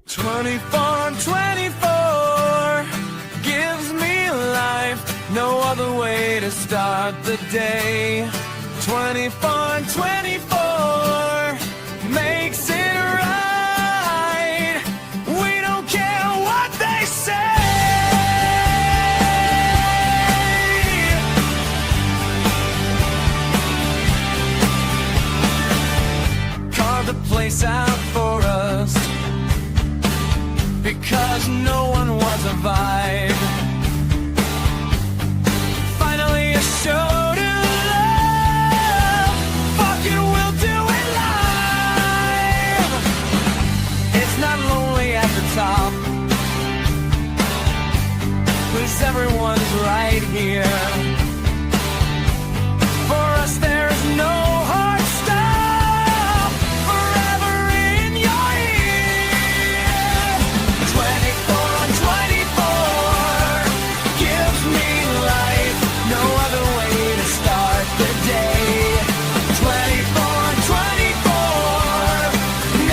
24, 24 gives me life, no other way to start the day. 24, 24 makes it right. We don't care what they say. Carve the place out for us, because no one was a vibe. Finally a show to love. Fuck it, we'll do it live. It's not lonely at the top, 'cause everyone's right here. For us there's no hard stop. Forever in your ear. 24 on 24 gives me life, no other way to start the day. 24 on 24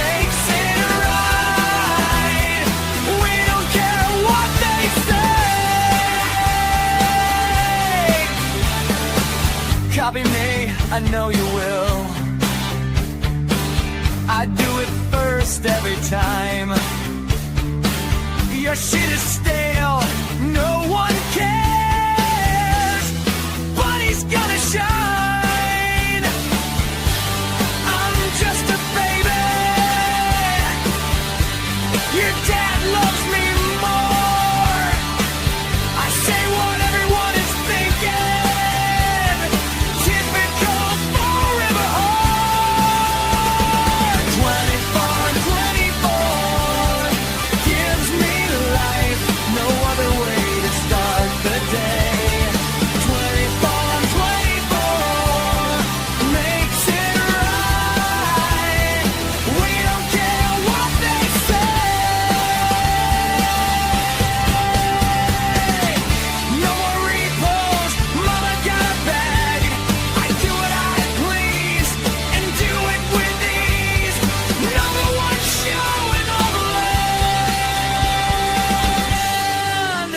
makes it right. We don't care what they say. Copy me, I know you will. I do it first every time. Your shit is stale, no one cares, but he's gonna shine. I'm just a baby. Your dad loves me more. I say what everyone is thinking. Typical Fall River whore. 24, 24 gives me life, no other way to start the day. 24, 24 makes it right. We don't care what they say. No more repos, mama got a bag. I do what I please and do it with ease. Number one show in all the land.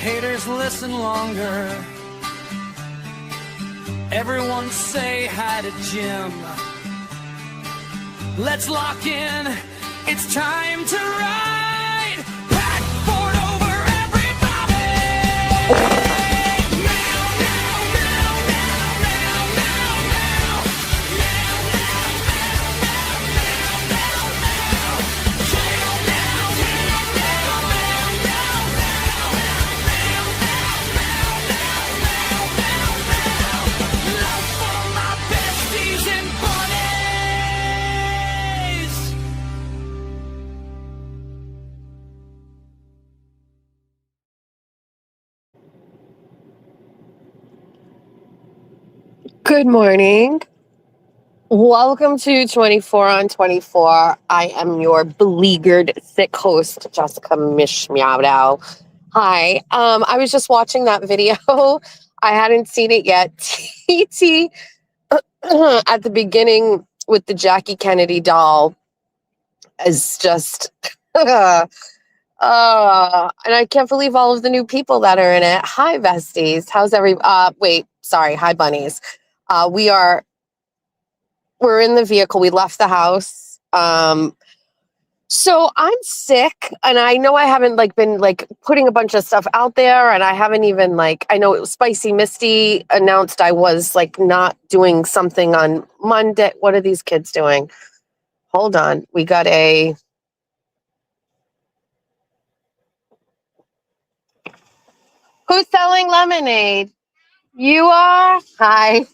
Haters listen longer. Everyone say hi to Jim. Let's lock in. It's time to ride. Pack Ford over everybody. Now, now, now, now, now, now, now. Now, now, now, now, now, now. Now, now, now, now, now, now, now. Love for my besties and buddies. Good morning. Welcome to 24 on 24. I am your beleaguered sick host, Jessica Mishmeow. Hi. I was just watching that video. I hadn't seen it yet. TT at the beginning with the Jackie Kennedy doll is just and I can't believe all of the new people that are in it. Hi, besties. How's hi, bunnies. We're in the vehicle. We left the house. So I'm sick, and I know I haven't been putting a bunch of stuff out there, and I haven't even I know it was Spicy Misty announced I was not doing something on Monday. What are these kids doing? Hold on. We got who's selling lemonade? You are? Hi.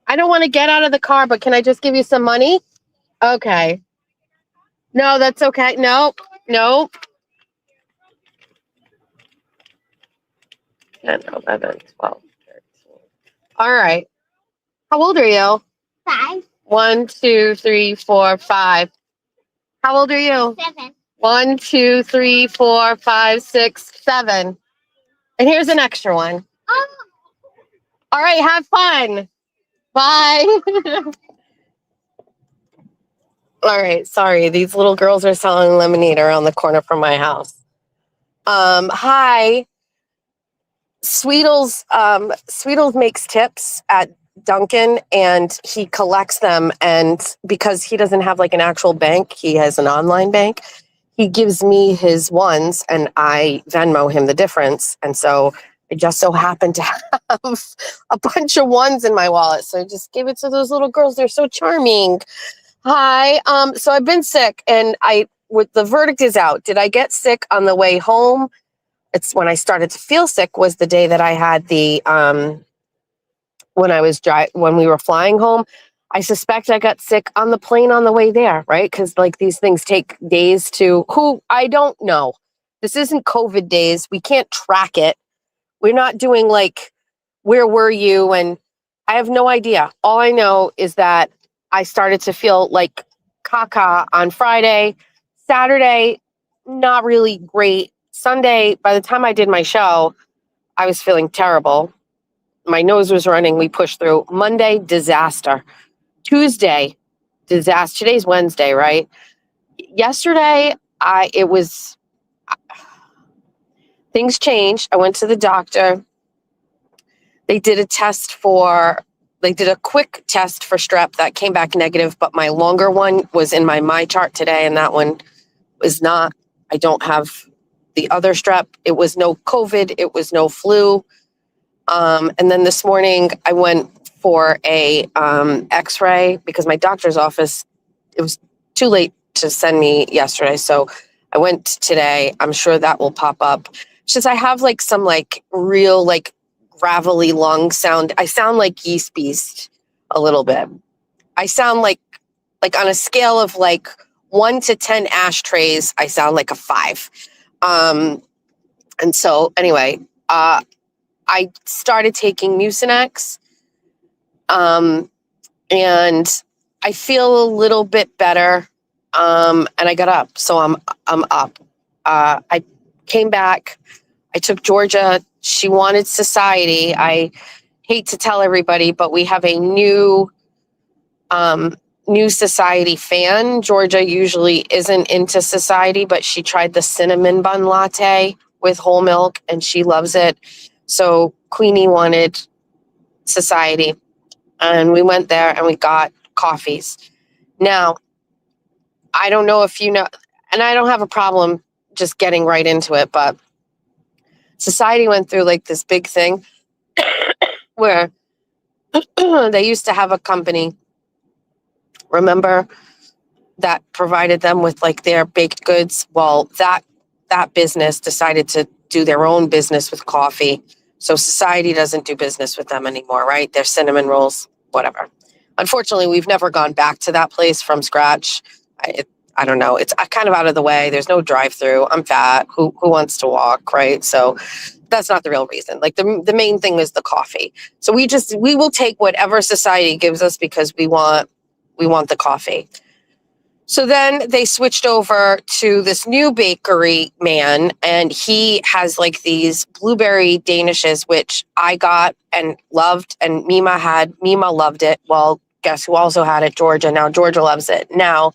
I don't want to get out of the car, but can I just give you some money? Okay. No, that's okay. Nope. 10, 11, 12, 13. All right. How old are you? 5, 1, 2, 3, 4, 5. How old are you? 7. 1, 2, 3, 4, 5, 6, 7. And here's an extra one. Oh, All right, have fun. Bye. All right, sorry. These little girls are selling lemonade around the corner from my house. Hi. Sweetles makes tips at Dunkin' and he collects them. And because he doesn't have like an actual bank, he has an online bank. He gives me his ones and I Venmo him the difference. And so I just so happen to have a bunch of ones in my wallet. So I just gave it to those little girls. They're so charming. Hi. So I've been sick and with the verdict is out. Did I get sick on the way home? It's when I started to feel sick was the day that I had the when we were flying home. I suspect I got sick on the plane on the way there, right? Because like these things take days to who I don't know. This isn't COVID days. We can't track it. We're not doing like where were you? And I have no idea. All I know is that I started to feel like caca on Friday. Saturday, not really great. Sunday, by the time I did my show, I was feeling terrible. My nose was running. We pushed through. Monday, disaster. Tuesday, disaster. Today's Wednesday, right? Yesterday, things changed. I went to the doctor. They did a quick test for strep that came back negative, but my longer one was in my chart today, and that one was not. I don't have the other strep. It was no COVID. It was no flu. And then this morning I went for a X-ray because my doctor's office, it was too late to send me yesterday. So I went today. I'm sure that will pop up. It's just I have like some like real like gravelly lung sound. I sound like Yeast Beast a little bit. I sound like on a scale of like 1 to 10 ashtrays, I sound like a 5. And so anyway, I started taking Mucinex, and I feel a little bit better. And I got up, so I'm up. I came back. I took Georgia. She wanted Society. I hate to tell everybody, but we have a new Society fan. Georgia usually isn't into Society, but she tried the cinnamon bun latte with whole milk, and she loves it. So Queenie wanted Society, and we went there and we got coffees. Now, I don't know if you know, and I don't have a problem just getting right into it, but Society went through like this big thing where they used to have a company, remember, that provided them with like their baked goods. Well, that business decided to do their own business with coffee. So Society doesn't do business with them anymore, right? Their cinnamon rolls, whatever. Unfortunately, we've never gone back to that place from scratch. I don't know. It's kind of out of the way. There's no drive-through. I'm fat. Who wants to walk, right? So that's not the real reason. Like the main thing is the coffee. So we will take whatever Society gives us because we want the coffee. So then they switched over to this new bakery man, and he has like these blueberry danishes, which I got and loved, and Mima loved it. Well, guess who also had it? Georgia. Now Georgia loves it. Now,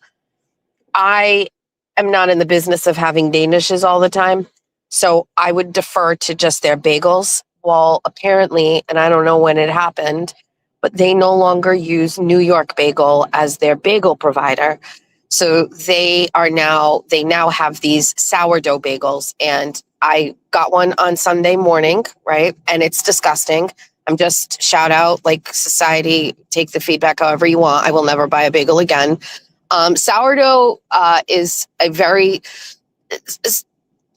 I am not in the business of having danishes all the time, so I would defer to just their bagels. Well, apparently, and I don't know when it happened, but they no longer use New York Bagel as their bagel provider. So they now have these sourdough bagels, and I got one on Sunday morning, right? And it's disgusting. I'm just shout out like Society, take the feedback however you want. I will never buy a bagel again. Sourdough is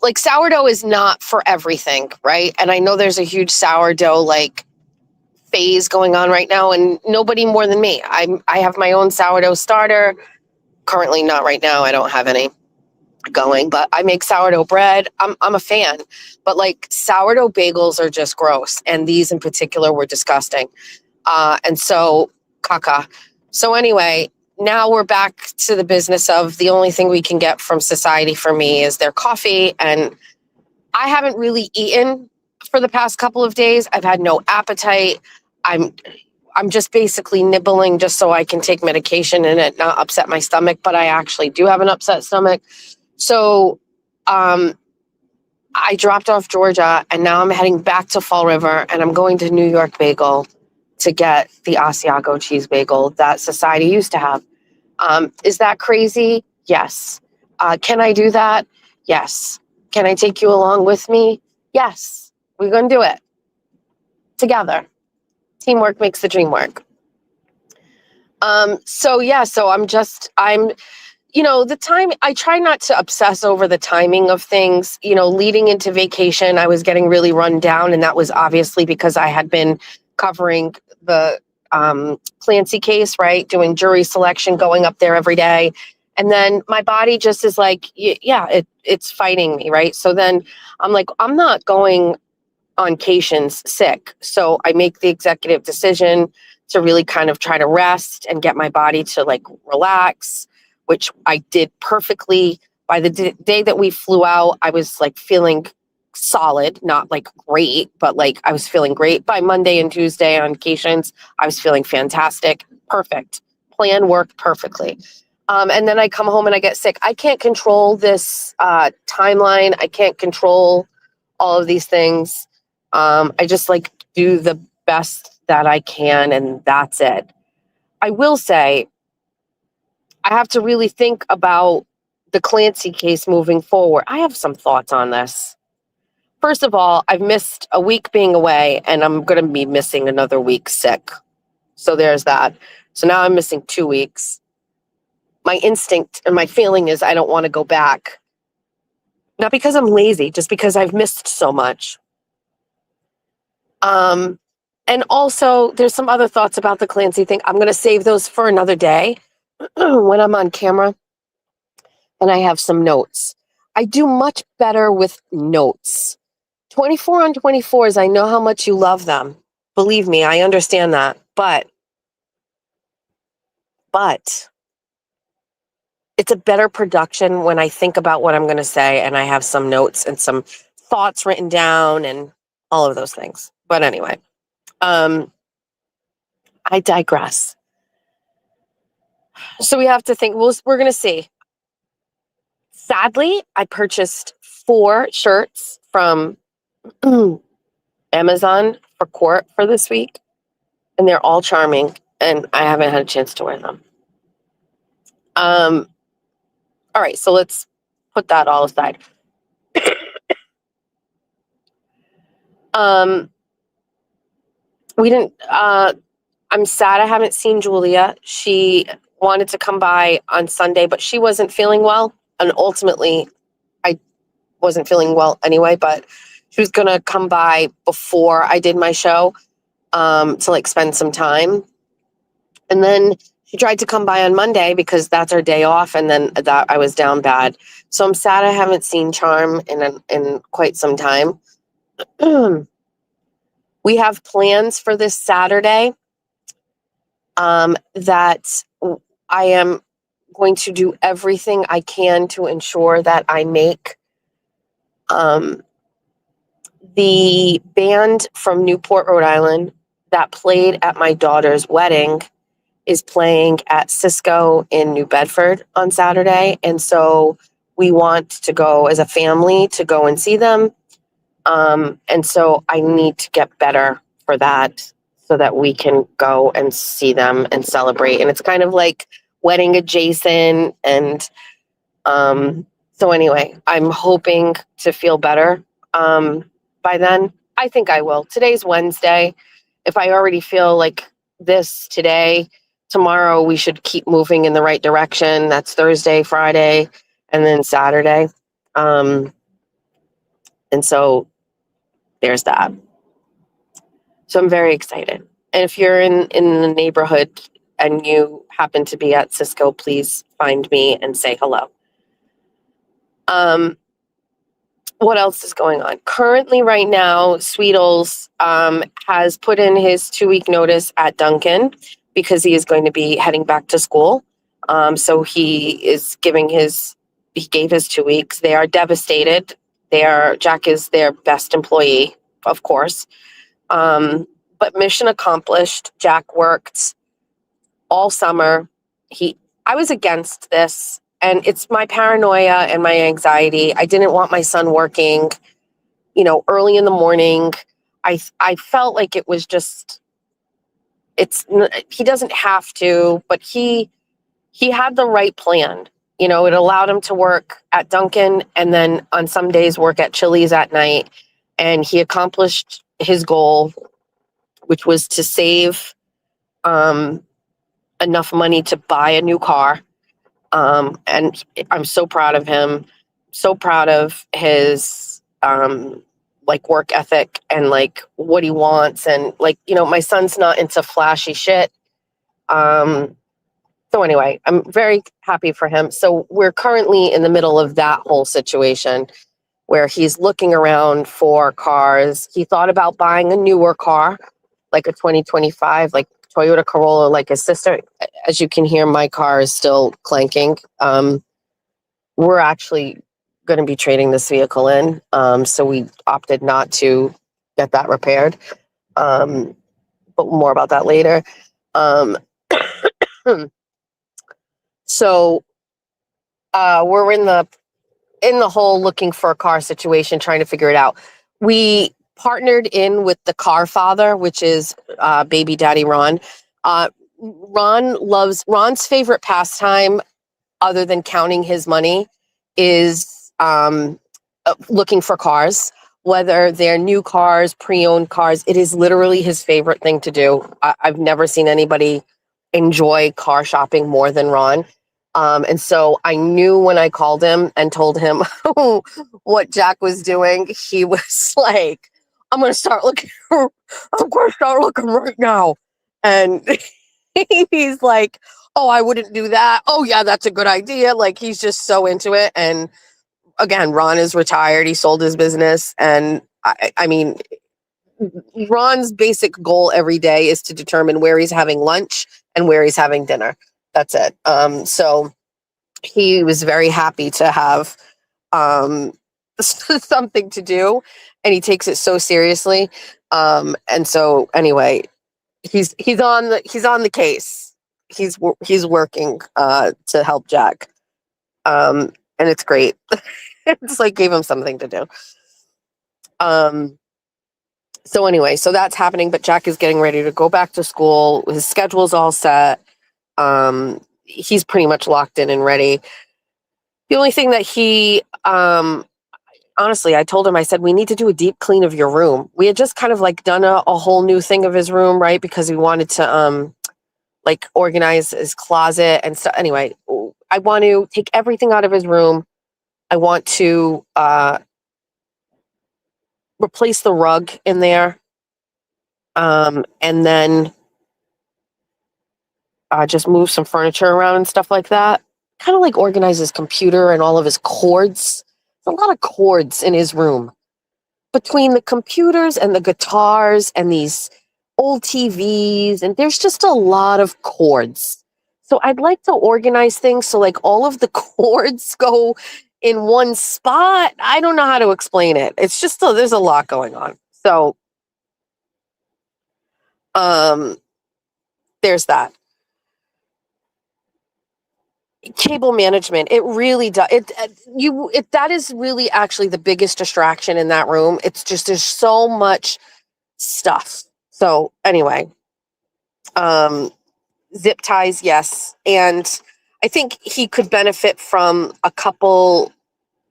like sourdough is not for everything, right? And I know there's a huge sourdough like phase going on right now, and nobody more than me. I have my own sourdough starter. Currently not right now. I don't have any going, but I make sourdough bread. I'm a fan, but like sourdough bagels are just gross. And these in particular were disgusting. And so caca. So anyway, now we're back to the business of the only thing we can get from Society for me is their coffee. And I haven't really eaten for the past couple of days. I've had no appetite. I'm just basically nibbling just so I can take medication and it not upset my stomach, but I actually do have an upset stomach. So I dropped off Georgia and now I'm heading back to Fall River and I'm going to New York Bagel to get the Asiago cheese bagel that Society used to have. Is that crazy? Yes. Can I do that? Yes. Can I take you along with me? Yes. We're going to do it together. Teamwork makes the dream work. So I'm, the time, I try not to obsess over the timing of things. Leading into vacation, I was getting really run down, and that was obviously because I had been covering the Clancy case, right? Doing jury selection, going up there every day. And then my body just is like, it's fighting me, right? So then I'm like, I'm not going on vacations sick. So I make the executive decision to really kind of try to rest and get my body to like relax, which I did perfectly. By the day that we flew out, I was like feeling solid, not like great, but like I was feeling great. By Monday and Tuesday on vacations, I was feeling fantastic. Perfect. Plan worked perfectly. And then I come home and I get sick. I can't control this timeline. I can't control all of these things. I just like do the best that I can, and that's it. I will say, I have to really think about the Clancy case moving forward. I have some thoughts on this. First of all, I've missed a week being away, and I'm going to be missing another week sick. So there's that. So now I'm missing 2 weeks. My instinct and my feeling is I don't want to go back. Not because I'm lazy, just because I've missed so much. And also, there's some other thoughts about the Clancy thing. I'm going to save those for another day when I'm on camera and I have some notes. I do much better with notes. 24 on 24s, I know how much you love them. Believe me, I understand that. But it's a better production when I think about what I'm going to say and I have some notes and some thoughts written down and all of those things. But anyway, I digress. So we have to think, we're going to see. Sadly, I purchased 4 shirts from Amazon for Court for this week, and they're all charming, and I haven't had a chance to wear them. All right, so let's put that all aside. I'm sad I haven't seen Julia. She wanted to come by on Sunday, but she wasn't feeling well. And ultimately, I wasn't feeling well anyway, but she was going to come by before I did my show to like spend some time. And then she tried to come by on Monday because that's our day off. And then that I was down bad. So I'm sad I haven't seen Charm in quite some time. We have plans for this Saturday that I am going to do everything I can to ensure that I make. The band from Newport, Rhode Island that played at my daughter's wedding is playing at Cisco in New Bedford on Saturday. And so we want to go as a family to go and see them. And so I need to get better for that so that we can go and see them and celebrate. And it's kind of like wedding adjacent. And so anyway, I'm hoping to feel better by then. I think I will. Today's Wednesday. If I already feel like this today, tomorrow we should keep moving in the right direction. That's Thursday, Friday, and then Saturday. And so there's that. So I'm very excited. And if you're in the neighborhood and you happen to be at Cisco, please find me and say hello. What else is going on? Currently, right now, Sweetles has put in his 2-week notice at Dunkin' because he is going to be heading back to school. So he gave his 2 weeks. They are devastated. Jack is their best employee, of course. but mission accomplished. Jack worked all summer. I was against this, and it's my paranoia and my anxiety. I didn't want my son working, early in the morning. I felt like it was just he doesn't have to, but he had the right plan. It allowed him to work at Dunkin' and then on some days work at Chili's at night, and he accomplished his goal, which was to save enough money to buy a new car. And I'm so proud of him, so proud of his like work ethic and like what he wants. And like, my son's not into flashy shit. So anyway, I'm very happy for him. So we're currently in the middle of that whole situation where he's looking around for cars. He thought about buying a newer car, like a 2025, like Toyota Corolla, like his sister. As you can hear, my car is still clanking. We're actually going to be trading this vehicle in. So we opted not to get that repaired. But more about that later. So we're in the whole looking for a car situation, trying to figure it out. We partnered in with the Car Father, which is baby daddy Ron. Ron's favorite pastime, other than counting his money, is looking for cars, whether they're new cars, pre-owned cars. It is literally his favorite thing to do. I've never seen anybody enjoy car shopping more than Ron. And so I knew when I called him and told him what Jack was doing, he was like, I'm going to start looking right now. And he's like, oh, I wouldn't do that. Oh yeah, that's a good idea. Like, he's just so into it. And again, Ron is retired. He sold his business. And I mean, Ron's basic goal every day is to determine where he's having lunch and where he's having dinner. That's it. So he was very happy to have something to do, and he takes it so seriously. And so anyway, he's on the case. He's working to help Jack, and it's great. It's like gave him something to do. So anyway, so that's happening, but Jack is getting ready to go back to school. His schedule's all set. He's pretty much locked in and ready. The only thing that he, honestly, I told him, I said, we need to do a deep clean of your room. We had just kind of like done a whole new thing of his room, right? Because we wanted to, like organize his closet and stuff. Anyway, I want to take everything out of his room. I want to, replace the rug in there. And then just move some furniture around and stuff like that. Kind of like organize his computer and all of his cords. There's a lot of cords in his room. Between the computers and the guitars and these old TVs, and there's just a lot of cords. So I'd like to organize things so like all of the cords go in one spot. I don't know how to explain it. It's just there's a lot going on. So there's that. Cable management, it really does. That is really actually the biggest distraction in that room. It's just there's so much stuff. So anyway, zip ties, yes, and I think he could benefit from a couple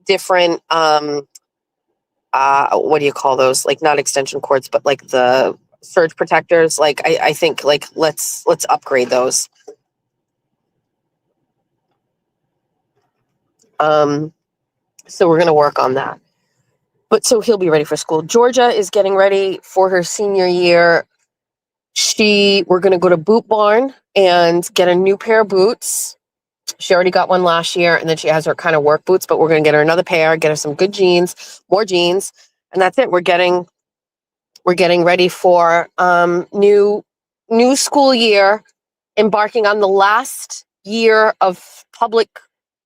different what do you call those? Like not extension cords, but like the surge protectors. Like I think like let's upgrade those. So we're going to work on that. But so he'll be ready for school. Georgia is getting ready for her senior year. We're going to go to Boot Barn and get a new pair of boots. She already got one last year, and then she has her kind of work boots, but we're going to get her another pair, get her some good jeans, more jeans, and that's it. We're getting ready for new school year, embarking on the last year of public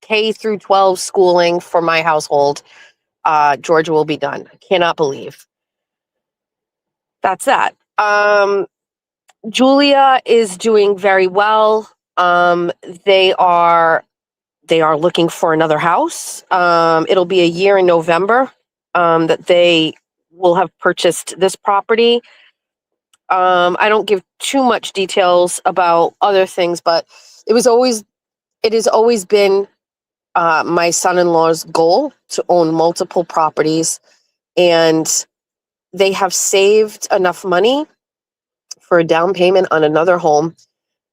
K through 12 schooling for my household. Georgia will be done. I cannot believe. That's that. Julia is doing very well. They are looking for another house. It'll be a year in November that they will have purchased this property. I don't give too much details about other things, but it has always been my son-in-law's goal to own multiple properties, and they have saved enough money for a down payment on another home,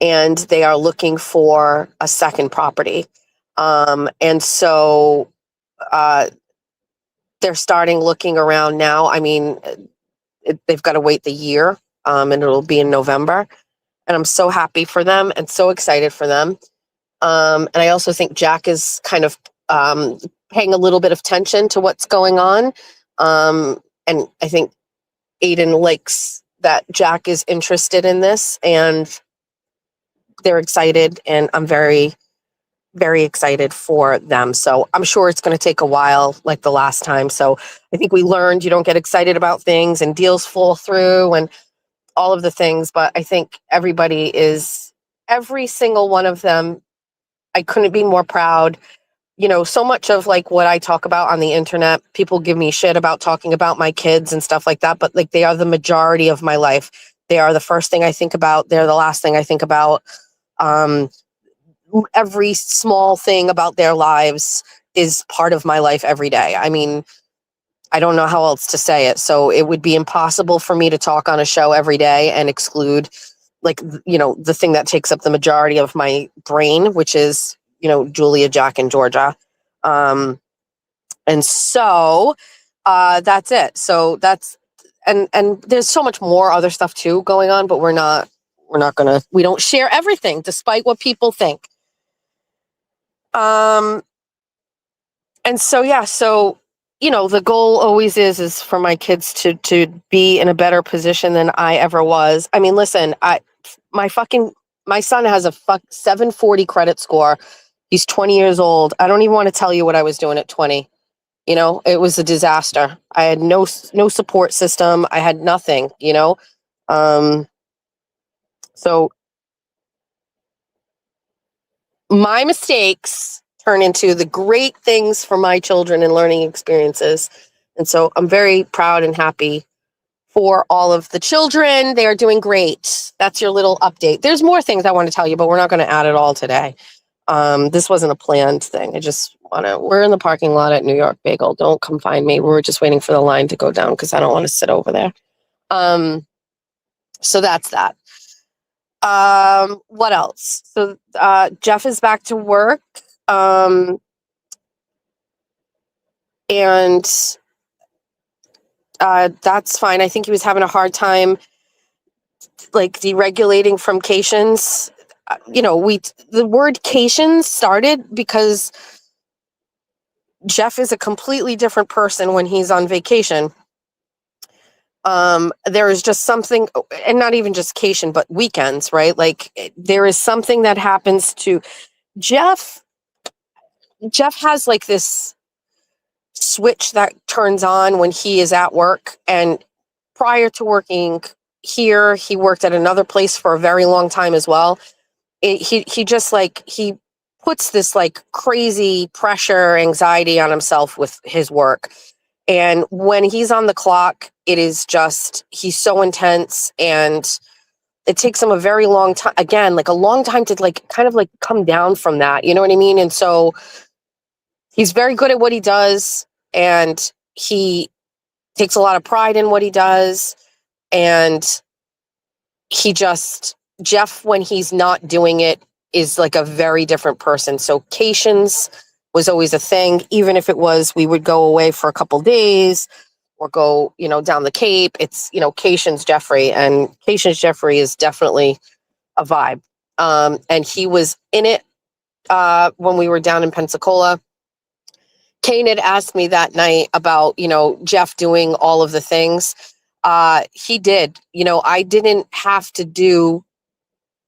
and they are looking for a second property. And so they're starting looking around now. I mean, they've got to wait the year, and it'll be in November. And I'm so happy for them and so excited for them. And I also think Jack is kind of paying a little bit of attention to what's going on. And I think Aiden likes that Jack is interested in this, and they're excited, and I'm very, very excited for them. So I'm sure it's going to take a while, like the last time. So I think we learned you don't get excited about things and deals fall through and all of the things. But I think every single one of them, I couldn't be more proud. You know, so much of like what I talk about on the internet, people give me shit about talking about my kids and stuff like that, but like they are the majority of my life. They are the first thing I think about. They're the last thing I think about. Every small thing about their lives is part of my life every day. I mean, I don't know how else to say it. So it would be impossible for me to talk on a show every day and exclude like, you know, the thing that takes up the majority of my brain, which is, you know, Julia, Jack, and Georgia. And so that's it. So that's, and there's so much more other stuff too going on, but we don't share everything despite what people think. And so, yeah, so, you know, the goal always is for my kids to be in a better position than I ever was. I mean, listen, my son has a 740 credit score. He's 20 years old. I don't even want to tell you what I was doing at 20. You know, it was a disaster. I had no support system. I had nothing, you know? So my mistakes turn into the great things for my children and learning experiences. And so I'm very proud and happy for all of the children. They are doing great. That's your little update. There's more things I want to tell you, but we're not going to add it all today. This wasn't a planned thing. We're in the parking lot at New York Bagel. Don't come find me. We're just waiting for the line to go down because I don't want to sit over there. So that's that. What else? So Jeff is back to work. And that's fine. I think he was having a hard time like deregulating from Cations. You know, the word Cations started because Jeff is a completely different person when he's on vacation. There is just something, and not even just vacation, but weekends, right? Like there is something that happens to Jeff. Jeff has like this switch that turns on when he is at work. And prior to working here, he worked at another place for a very long time as well. He puts this like crazy pressure, anxiety on himself with his work. And when he's on the clock, it is just, he's so intense, and it takes him a very long time, again, like a long time to like kind of like come down from that. You know what I mean? And so he's very good at what he does, and he takes a lot of pride in what he does. And Jeff, when he's not doing it, is like a very different person. So Cations was always a thing, even if it was, we would go away for a couple days or go, you know, down the Cape. It's, you know, Cations Jeffrey, and Cations Jeffrey is definitely a vibe. And he was in it when we were down in Pensacola. Kane had asked me that night about, you know, Jeff doing all of the things. He did. You know, I didn't have to do,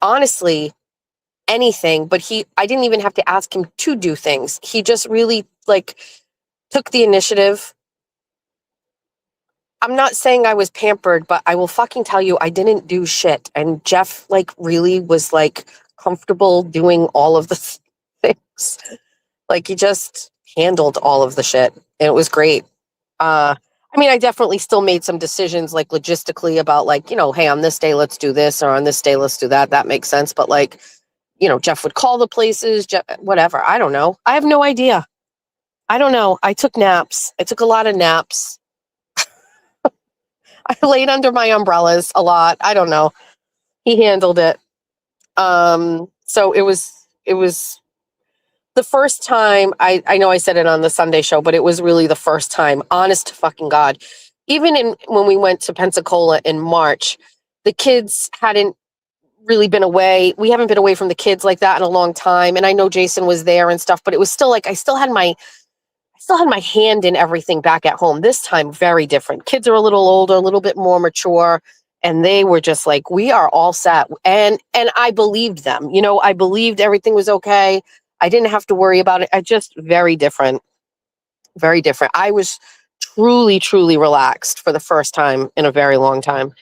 honestly, anything, but I didn't even have to ask him to do things. He just really like took the initiative I'm not saying I was pampered, but I will fucking tell you, I didn't do shit. And Jeff, like, really was, like, comfortable doing all of the things. Like, he just handled all of the shit. And it was great. I mean, I definitely still made some decisions, like, logistically about, like, hey, on this day, let's do this, or on this day, let's do that. That makes sense. But, like, Jeff would call the places, whatever. I don't know. I have no idea. I don't know. I took naps. I took a lot of naps. I laid under my umbrellas a lot. I don't know. He handled it. So it was the first time. I know I said it on the Sunday show, but it was really the first time, honest to fucking God. Even when we went to Pensacola in March, the kids hadn't really been away. We haven't been away from the kids like that in a long time. And I know Jason was there and stuff, but it was still like I still had my hand in everything back at home. This time, very different. Kids are a little older, a little bit more mature, and they were just like, we are all set. And I believed them. I believed everything was okay. I didn't have to worry about it. I just very different. Very different. I was truly, truly relaxed for the first time in a very long time.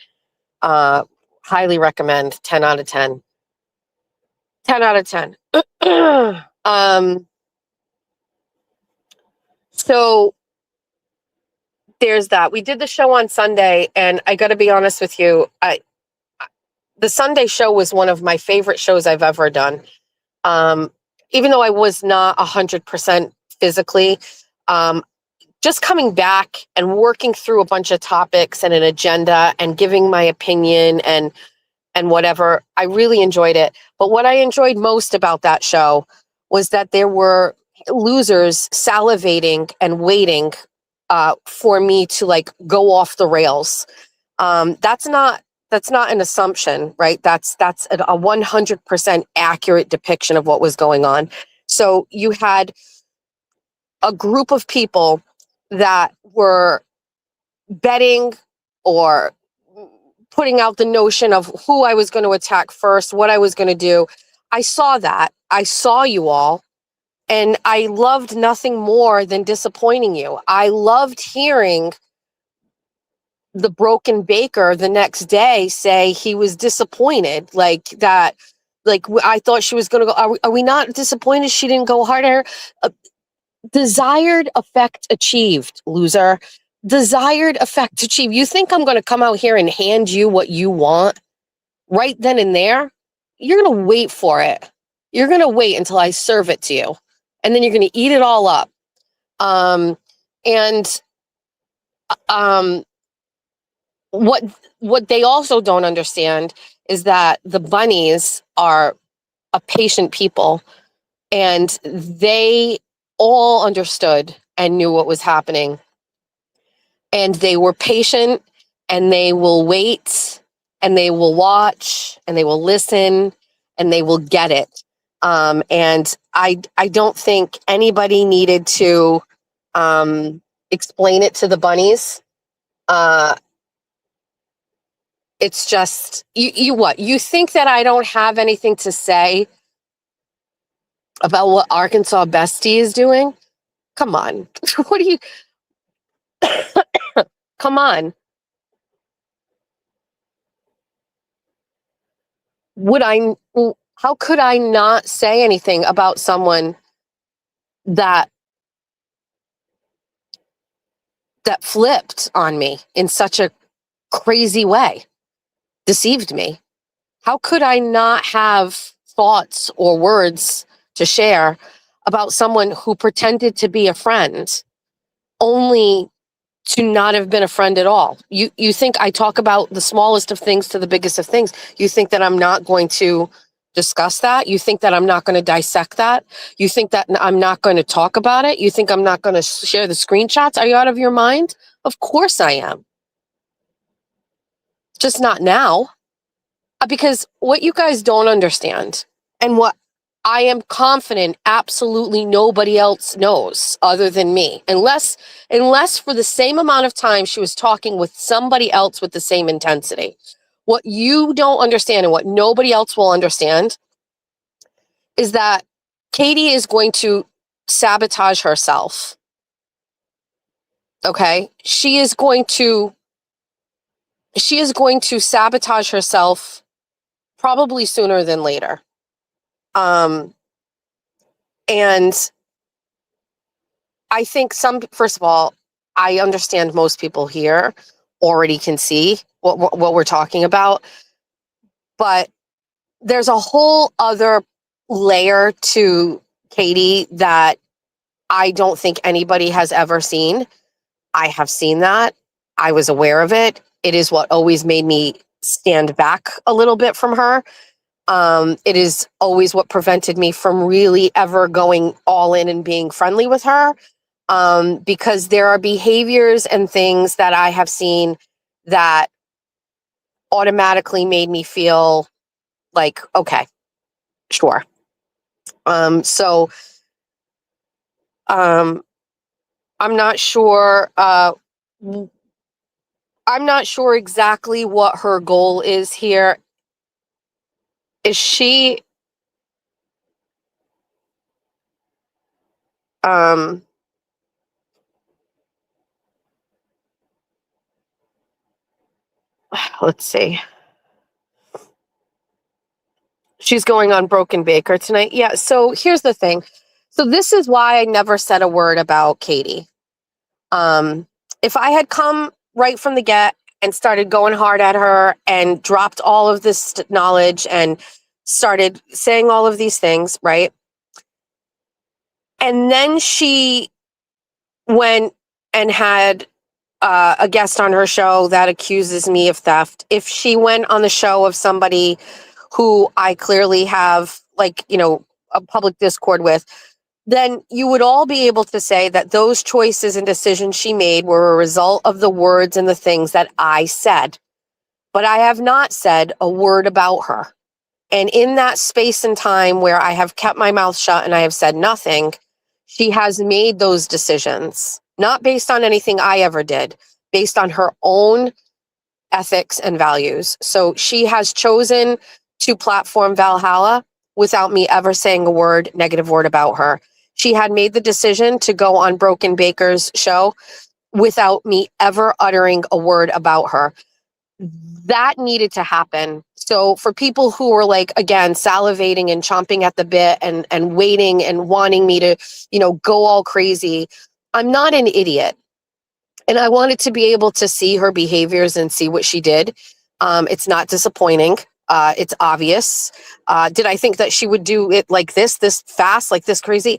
Highly recommend. 10 out of 10. 10 out of 10. So there's that. We did the show on Sunday, and I got to be honest with you, the Sunday show was one of my favorite shows I've ever done. Even though I was not 100% physically, just coming back and working through a bunch of topics and an agenda and giving my opinion and whatever, I really enjoyed it. But what I enjoyed most about that show was that there were losers salivating and waiting for me to, like, go off the rails. That's not an assumption, right? That's a 100% accurate depiction of what was going on. So you had a group of people that were betting or putting out the notion of who I was going to attack first, what I was going to do. I saw that. I saw you all. And I loved nothing more than disappointing you. I loved hearing the broken baker the next day say he was disappointed, like that. Like, I thought she was going to go. Are we not disappointed she didn't go harder? Desired effect achieved, loser. Desired effect achieved. You think I'm going to come out here and hand you what you want right then and there? You're going to wait for it. You're going to wait until I serve it to you. And then you're going to eat it all up. What they also don't understand is that the bunnies are a patient people, and they all understood and knew what was happening. And they were patient, and they will wait, and they will watch, and they will listen, and they will get it. And I don't think anybody needed to explain it to the bunnies. It's just you think that I don't have anything to say about what Arkansas Bestie is doing? Come on. What do you come on. How could I not say anything about someone that flipped on me in such a crazy way, deceived me? How could I not have thoughts or words to share about someone who pretended to be a friend only to not have been a friend at all? You think I talk about the smallest of things to the biggest of things? You think that I'm not going to discuss that? You think that I'm not going to dissect that? You think that I'm not going to talk about it? You think I'm not going to share the screenshots? Are you out of your mind? Of course I am. Just not now. Because what you guys don't understand, and what I am confident absolutely nobody else knows other than me, unless for the same amount of time she was talking with somebody else with the same intensity. What you don't understand, and what nobody else will understand, is that Katie is going to sabotage herself. Okay? She is going to she is going to sabotage herself probably sooner than later. And I think first of all, I understand most people here already can see what we're talking about, but there's a whole other layer to Katie that I don't think anybody has ever seen. I have seen that. I was aware of it. It is what always made me stand back a little bit from her. It is always what prevented me from really ever going all in and being friendly with her. Because there are behaviors and things that I have seen that automatically made me feel like, okay, sure. So I'm not sure. I'm not sure exactly what her goal is here. Is she? Let's see. She's going on Broken Baker tonight. Yeah. So here's the thing. So this is why I never said a word about Katie. If I had come right from the get and started going hard at her and dropped all of this knowledge and started saying all of these things, right? And then she went and had a guest on her show that accuses me of theft. If she went on the show of somebody who I clearly have, like, a public discord with, then you would all be able to say that those choices and decisions she made were a result of the words and the things that I said. But I have not said a word about her. And in that space and time where I have kept my mouth shut and I have said nothing, she has made those decisions, not based on anything I ever did, based on her own ethics and values. So she has chosen to platform Valhalla without me ever saying a negative word about her. She had made the decision to go on Broken Baker's show without me ever uttering a word about her. That needed to happen. So for people who were, like, again, salivating and chomping at the bit and waiting and wanting me to, go all crazy, I'm not an idiot. And I wanted to be able to see her behaviors and see what she did. It's not disappointing. It's obvious. Did I think that she would do it like this fast, like this crazy?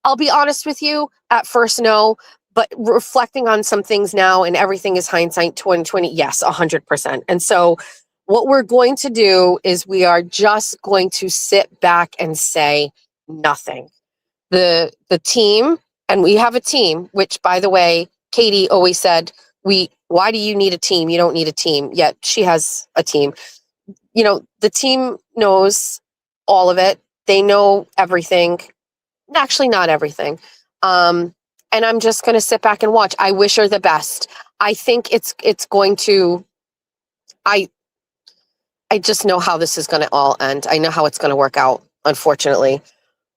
I'll be honest with you. At first, no. But reflecting on some things now, and everything is hindsight 2020. Yes, 100%. And so what we're going to do is we are just going to sit back and say nothing. The team, and we have a team, which, by the way, Katie always said, why do you need a team? You don't need a team. Yet she has a team. The team knows all of it. They know everything. Actually, not everything. And I'm just going to sit back and watch. I wish her the best. I think it's going to, I just know how this is going to all end. I know how it's going to work out, unfortunately,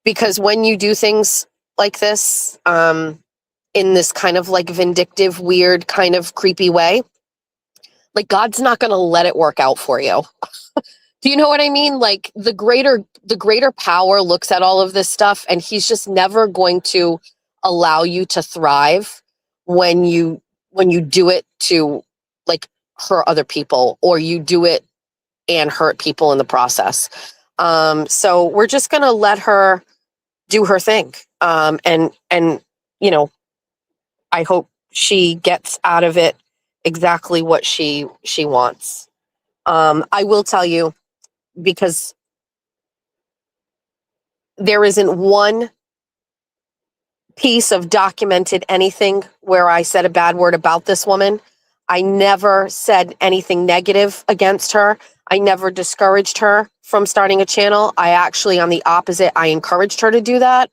because when you do things like this, in this kind of like vindictive, weird, kind of creepy way, like, God's not going to let it work out for you. Do you know what I mean? Like, the greater power looks at all of this stuff, and he's just never going to allow you to thrive when you do it to, like, hurt other people, or you do it and hurt people in the process. So we're just going to let her do her thing. And I hope she gets out of it exactly what she wants. I will tell you, because there isn't one piece of documented anything where I said a bad word about this woman. I never said anything negative against her. I never discouraged her from starting a channel. I actually, on the opposite, I encouraged her to do that.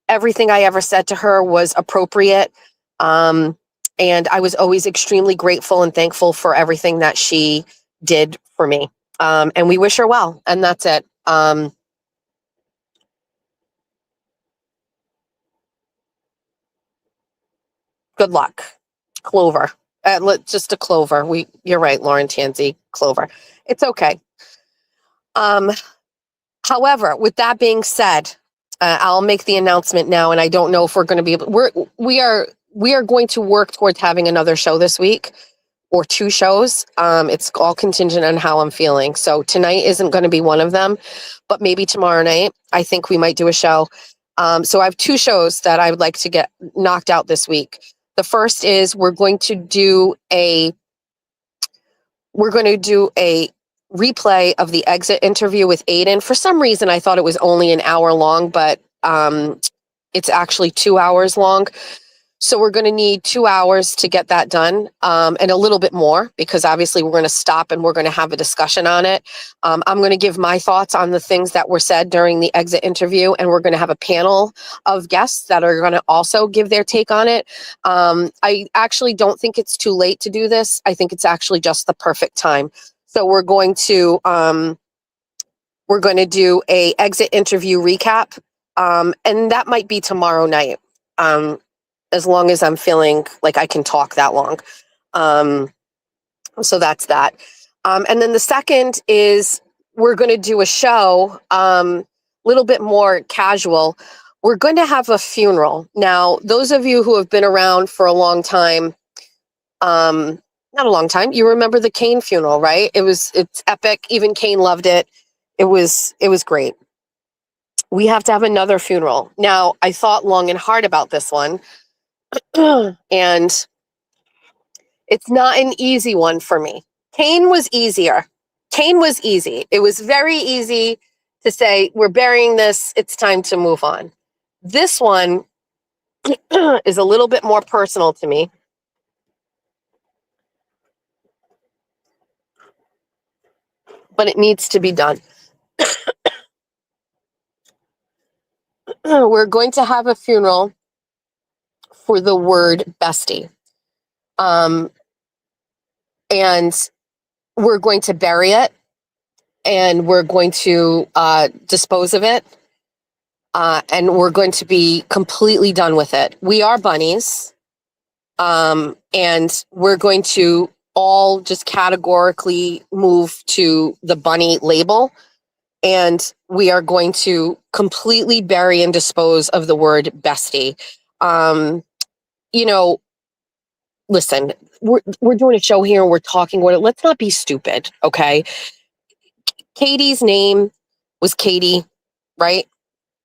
Everything I ever said to her was appropriate. And I was always extremely grateful and thankful for everything that she did for me. And we wish her well. And that's it. Good luck, Clover. Just a Clover. You're right, Lauren Tanzi, Clover. It's okay. However, with that being said, I'll make the announcement now, and I don't know if we're going to be able. We are going to work towards having another show this week, or 2 shows. It's all contingent on how I'm feeling. So tonight isn't going to be one of them, but maybe tomorrow night, I think we might do a show. So I have 2 shows that I would like to get knocked out this week. The first is we're going to do a replay of the exit interview with Aiden. For some reason, I thought it was only an hour long, but it's actually 2 hours long. So we're going to need 2 hours to get that done, and a little bit more, because obviously we're going to stop and we're going to have a discussion on it. I'm going to give my thoughts on the things that were said during the exit interview, and we're going to have a panel of guests that are going to also give their take on it. I actually don't think it's too late to do this. I think it's actually just the perfect time. So we're going to do a exit interview recap, and that might be tomorrow night. As long as I'm feeling like I can talk that long. So that's that. And then the second is we're going to do a show, little bit more casual. We're going to have a funeral. Now, those of you who have been around for a long time, not a long time, you remember the Kane funeral, right? It's epic. Even Kane loved it. It was great. We have to have another funeral. Now, I thought long and hard about this one. And it's not an easy one for me. Kane was easier. Kane was easy. It was very easy to say, we're burying this. It's time to move on. This one is a little bit more personal to me. But it needs to be done. We're going to have a funeral for the word bestie. And we're going to bury it, and we're going to dispose of it, and we're going to be completely done with it. We are bunnies, and we're going to all just categorically move to the bunny label, and we are going to completely bury and dispose of the word bestie. Listen, we're doing a show here and we're talking. Let's not be stupid, okay? Katie's name was Katie, right?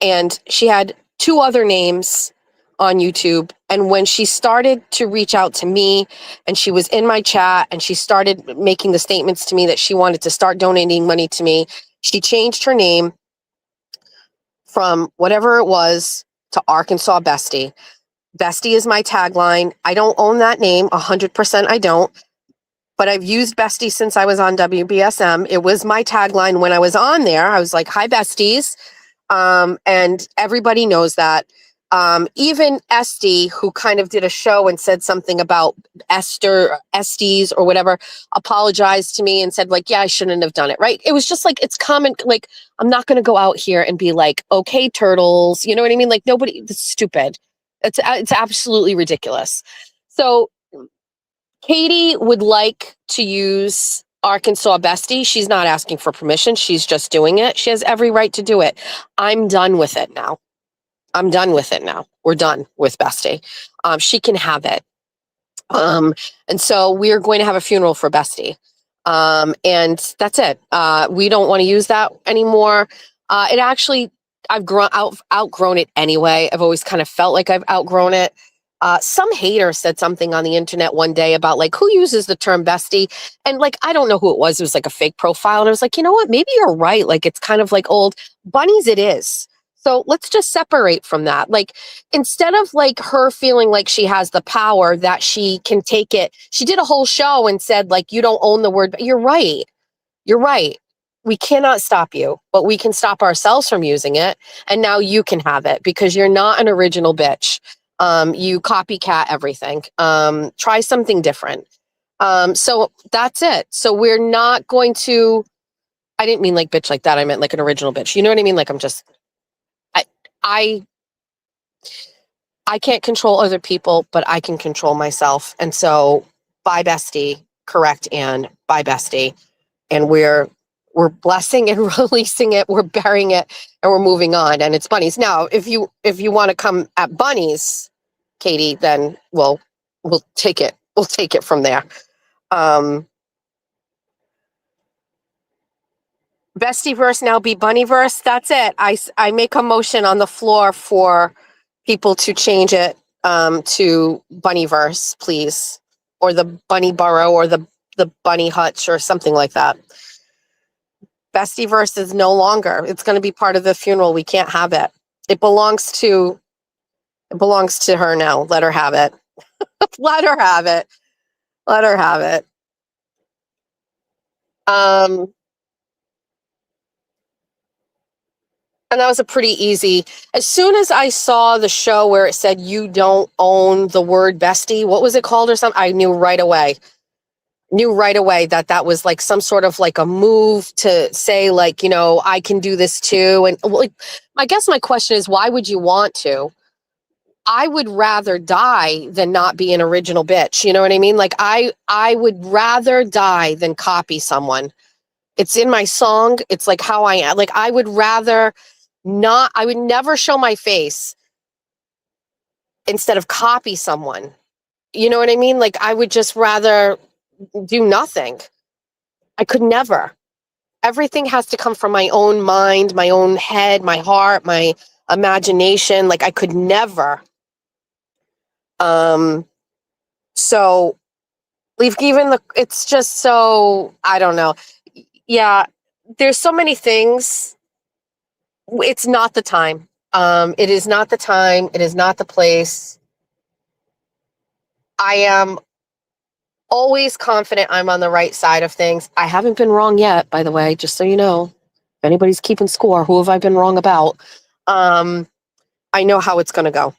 And she had 2 other names on YouTube. And when she started to reach out to me, and she was in my chat, and she started making the statements to me that she wanted to start donating money to me, she changed her name from whatever it was to Arkansas Bestie. Bestie is my tagline. I don't own that name. 100% I don't. But I've used Bestie since I was on WBSM. It was my tagline when I was on there. I was like, hi, besties. And everybody knows that. Even Esty, who kind of did a show and said something about Estes or whatever, apologized to me and said, like, yeah, I shouldn't have done it, right? It was just like, it's common. Like, I'm not going to go out here and be like, okay, turtles. You know what I mean? Like, nobody, it's stupid. It's absolutely ridiculous. So Katie would like to use Arkansas Bestie. She's not asking for permission. She's just doing it. She has every right to do it. I'm done with it now. We're done with Bestie. She can have it. And so we're going to have a funeral for Bestie. And that's it. We don't want to use that anymore. I've outgrown it anyway. I've always kind of felt like I've outgrown it. Some hater said something on the internet one day about like, who uses the term bestie? And like, I don't know who it was. It was like a fake profile. And I was like, you know what? Maybe you're right. Like, it's kind of like old bunnies. It is. So let's just separate from that. Like, instead of like her feeling like she has the power that she can take it. She did a whole show and said like, you don't own the word. But you're right. You're right. We cannot stop you, but we can stop ourselves from using it. And now you can have it because you're not an original bitch. You copycat everything. Try something different. So that's it. So we're not going to, I didn't mean like bitch like that. I meant like an original bitch. You know what I mean? Like I can't control other people, but I can control myself. And so bye bestie, correct, and bye bestie. And we're blessing and releasing it, we're burying it, and we're moving on. And it's bunnies. Now, if you want to come at bunnies, Katie, then we'll take it. We'll take it from there. Bestie verse now be bunny verse. That's it. I make a motion on the floor for people to change it to bunny verse, please, or the bunny burrow, or the bunny hutch, or something like that. Bestie verse is no longer. It's going to be part of the funeral. We can't have it. It belongs to her now. Let her have it. Let her have it. Let her have it. And that was a pretty easy. As soon as I saw the show where it said you don't own the word bestie, what was it called or something? I knew right away. That was like some sort of like a move to say, like, you know, I can do this too. And like, I guess my question is, why would you want to? I would rather die than not be an original bitch. You know what I mean? Like I would rather die than copy someone. It's in my song. It's like how I am. Like I would rather not, I would never show my face instead of copy someone. You know what I mean? Like I would just rather do nothing. I could never. Everything has to come from my own mind, my own head, my heart, my imagination. Like I could never. So we've given it's just so, I don't know. Yeah, there's so many things. It's not the time. It is not the time. It is not the place. I am always confident I'm on the right side of things. I haven't been wrong yet, by the way, just so you know. If anybody's keeping score, who have I been wrong about? I know how it's going to go.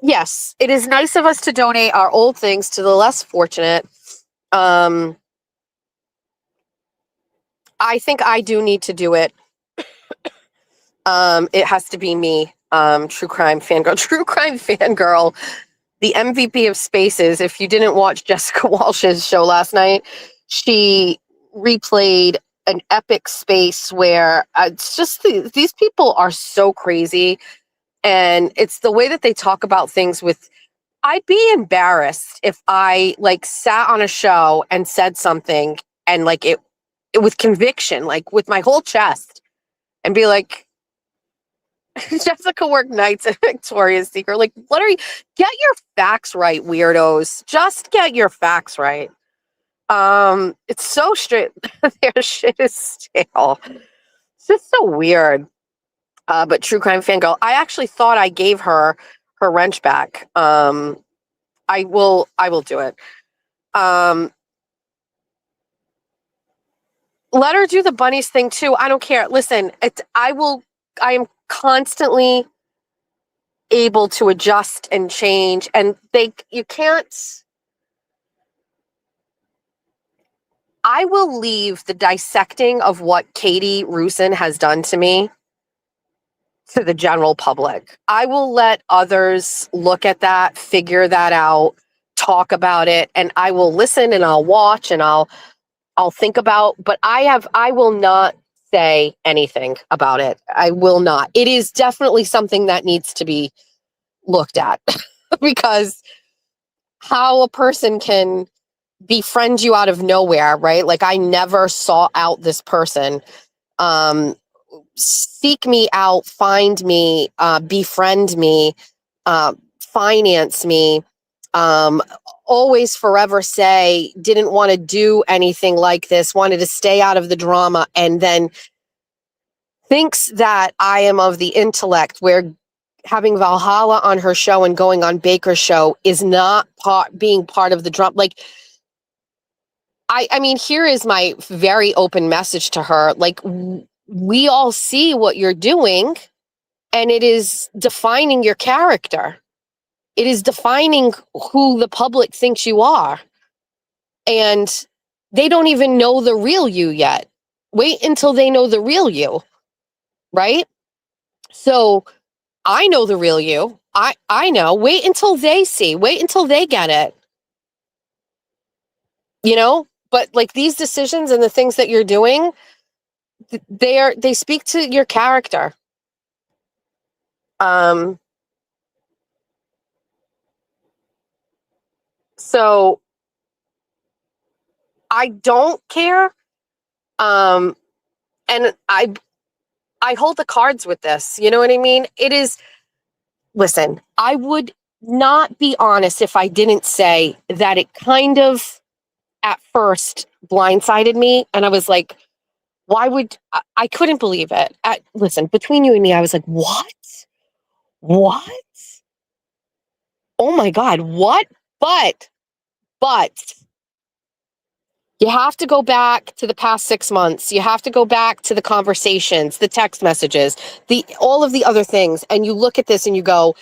Yes, it is nice of us to donate our old things to the less fortunate. I think I do need to do it. It has to be me, True Crime Fangirl. True Crime Fangirl, the MVP of spaces. If you didn't watch Jessica Walsh's show last night, she replayed an epic space where it's just these people are so crazy. And it's the way that they talk about things with, I'd be embarrassed if I like sat on a show and said something and like it with conviction, like with my whole chest, and be like, Jessica worked nights at Victoria's Secret. Like, what are you? Get your facts right, weirdos. Just get your facts right. It's so straight. Their shit is stale. It's just so weird. But True Crime Fangirl, I actually thought I gave her wrench back. I will do it. Let her do the bunnies thing too. I don't care. Listen, I am constantly able to adjust and change, and you can't. I will leave the dissecting of what Katie Rusin has done to me to the general public. I will let others look at that, figure that out, talk about it, and I will listen and I'll watch and I'll think about, but I will not say anything about it. I will not. It is definitely something that needs to be looked at because how a person can befriend you out of nowhere, right? Like I never sought out this person. Seek me out, find me, befriend me, finance me, always forever say didn't want to do anything like this, wanted to stay out of the drama, and then thinks that I am of the intellect where having Valhalla on her show and going on Baker's show is not being part of the drama. Like, I mean, here is my very open message to her. Like, we all see what you're doing, and it is defining your character. It is defining who the public thinks you are. And they don't even know the real you yet. Wait until they know the real you, right? So I know the real you. I know. Wait until they see. Wait until they get it. You know? But like these decisions and the things that you're doing, they speak to your character. So I don't care. And I hold the cards with this. You know what I mean? It is, listen, I would not be honest if I didn't say that it kind of at first blindsided me. And I was like, why would I couldn't believe it. Listen, between you and me, I was like, what? What? Oh my God, what? But you have to go back to the past 6 months. You have to go back to the conversations, the text messages, all of the other things. And you look at this and you go,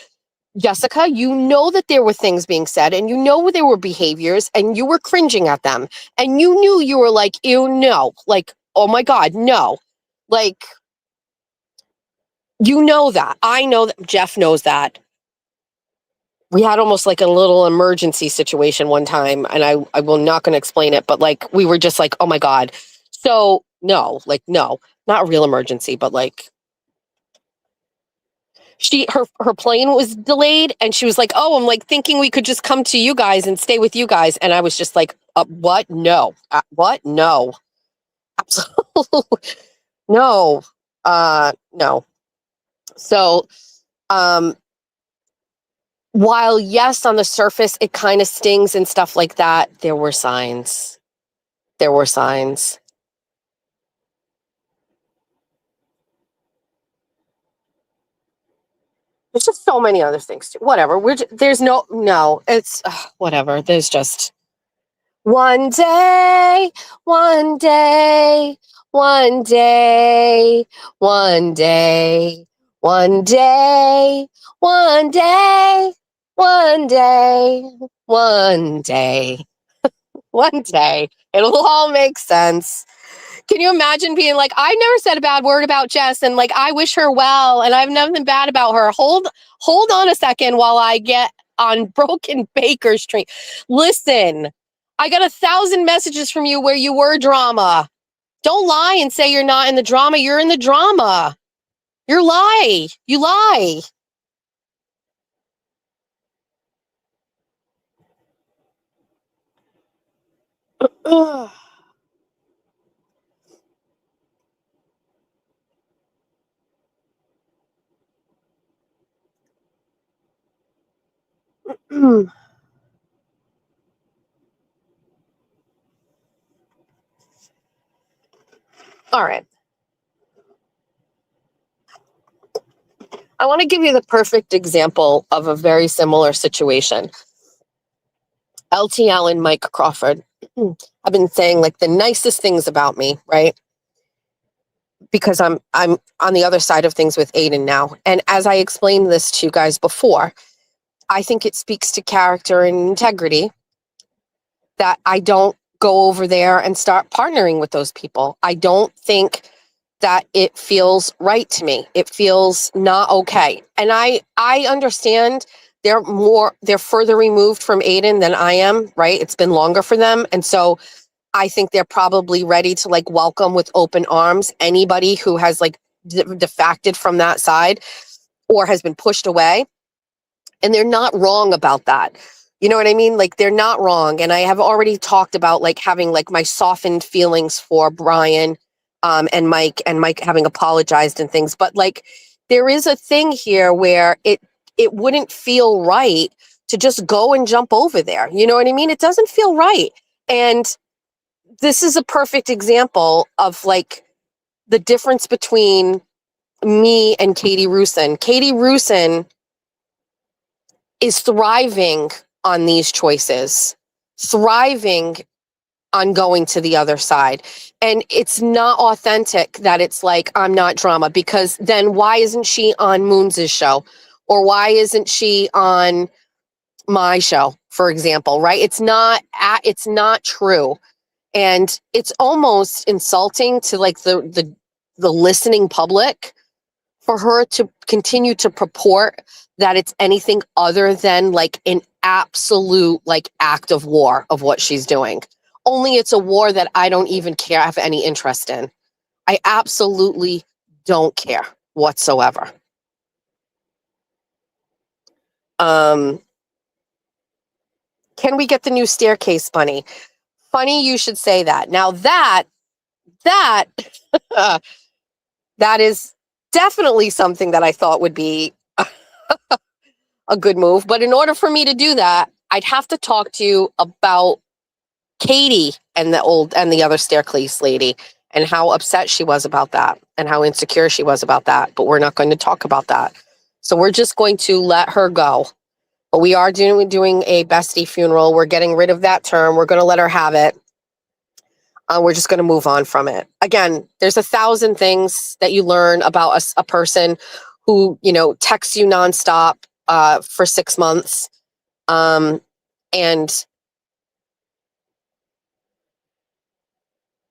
Jessica, you know that there were things being said and you know there were behaviors and you were cringing at them. And you knew you were like, ew, no. Like, oh my God, no. Like, you know that. I know that. Jeff knows that. We had almost like a little emergency situation one time, and I will not going to explain it, but like we were just like, oh my God. So no, not a real emergency, but like her plane was delayed and she was like, oh, I'm like thinking we could just come to you guys and stay with you guys. And I was just like, what? No. What? No. Absolutely. No. No. So, while yes, on the surface, it kind of stings and stuff like that, there were signs. There were signs. There's just so many other things too. Whatever. There's no, it's whatever. There's just one day, one day, one day, one day, one day, one day, one day, one day, one day. It'll all make sense. Can you imagine being like, I never said a bad word about Jess and like I wish her well and I have nothing bad about her. Hold on a second while I get on Broken Baker Street. Listen, I got 1,000 messages from you where you were drama. Don't lie and say you're not in the drama. You're in the drama. You lie. You lie. All right. I want to give you the perfect example of a very similar situation. LTL and Mike Crawford have been saying like the nicest things about me, right? Because I'm on the other side of things with Aiden now. And as I explained this to you guys before, I think it speaks to character and integrity that I don't go over there and start partnering with those people. I don't think that it feels right to me. It feels not okay. And I understand they're further removed from Aiden than I am, right? It's been longer for them. And so I think they're probably ready to like welcome with open arms anybody who has like defected from that side or has been pushed away. And they're not wrong about that. You know what I mean? Like they're not wrong. And I have already talked about like having like my softened feelings for Brian and Mike having apologized and things. But like there is a thing here where it wouldn't feel right to just go and jump over there. You know what I mean? It doesn't feel right. And this is a perfect example of like the difference between me and Katie Rusin. Katie Rusin is thriving on these choices, thriving on going to the other side. And it's not authentic that it's like, I'm not drama, because then why isn't she on Moons' show? Or why isn't she on my show, for example, right? It's not true. And it's almost insulting to like the listening public for her to continue to purport that it's anything other than like an absolute like act of war of what she's doing. Only it's a war that I don't even care, have any interest in. I absolutely don't care whatsoever. Can we get the new staircase bunny? Funny you should say that. Now that that is definitely something that I thought would be a good move. But in order for me to do that, I'd have to talk to you about Katie and the other staircase lady and how upset she was about that and how insecure she was about that. But we're not going to talk about that. So we're just going to let her go. But we are doing a bestie funeral. We're getting rid of that term. We're going to let her have it. We're just going to move on from it. Again, there's 1,000 things that you learn about a person who, texts you nonstop for 6 months. And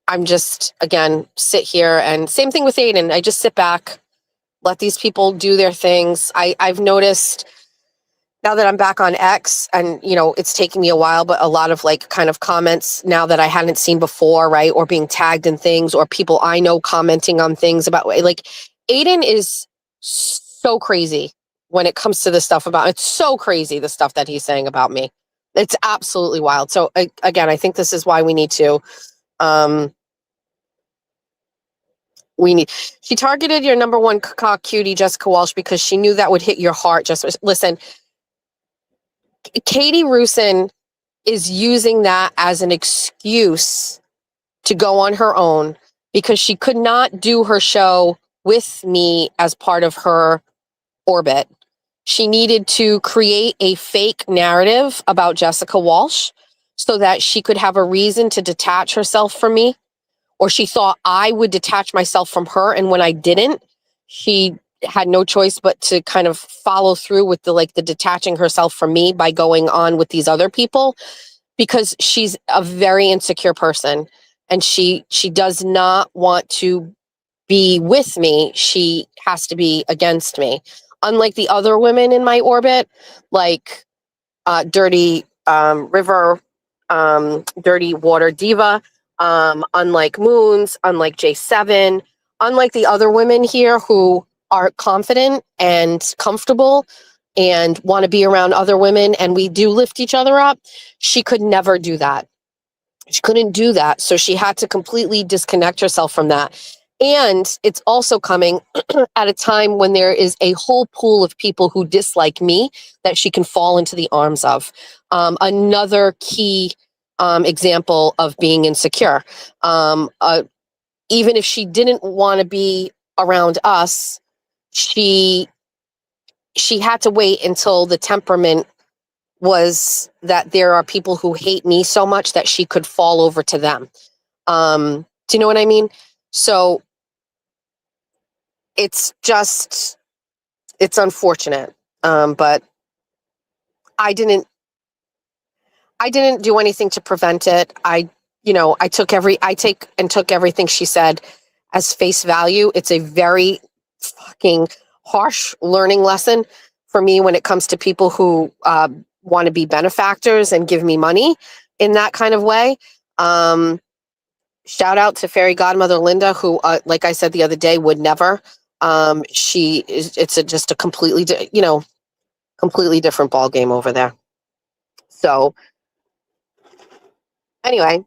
I'm just, again, sit here and same thing with Aiden. I just sit back, let these people do their things. I've noticed now that I'm back on X and, it's taking me a while, but a lot of like kind of comments now that I hadn't seen before, right? Or being tagged in things or people I know commenting on things about like Aiden is so crazy when it comes to the stuff it's so crazy, the stuff that he's saying about me. It's absolutely wild. So again, I think this is why we need to, she targeted your number one cock cutie, Jessica Walsh, because she knew that would hit your heart. Just listen, Katie Rusin is using that as an excuse to go on her own because she could not do her show with me as part of her orbit. She needed to create a fake narrative about Jessica Walsh so that she could have a reason to detach herself from me, or she thought I would detach myself from her. And when I didn't, she had no choice but to kind of follow through with the detaching herself from me by going on with these other people, because she's a very insecure person and she does not want to be with me. She has to be against me. Unlike the other women in my orbit, like Dirty River, Dirty Water Diva, unlike Moons, unlike J7, unlike the other women here who are confident and comfortable and want to be around other women and we do lift each other up, she could never do that. She couldn't do that. So she had to completely disconnect herself from that. And it's also coming at a time when there is a whole pool of people who dislike me that she can fall into the arms of. Another key example of being insecure. Even if she didn't want to be around us, she had to wait until the temperament was that there are people who hate me so much that she could fall over to them. Do you know what I mean? So it's unfortunate. But I didn't do anything to prevent it. I took everything she said as face value. It's a very fucking harsh learning lesson for me when it comes to people who want to be benefactors and give me money in that kind of way. Shout out to fairy godmother Linda, who, like I said the other day, would never. It's just a completely different ball game over there. So anyway,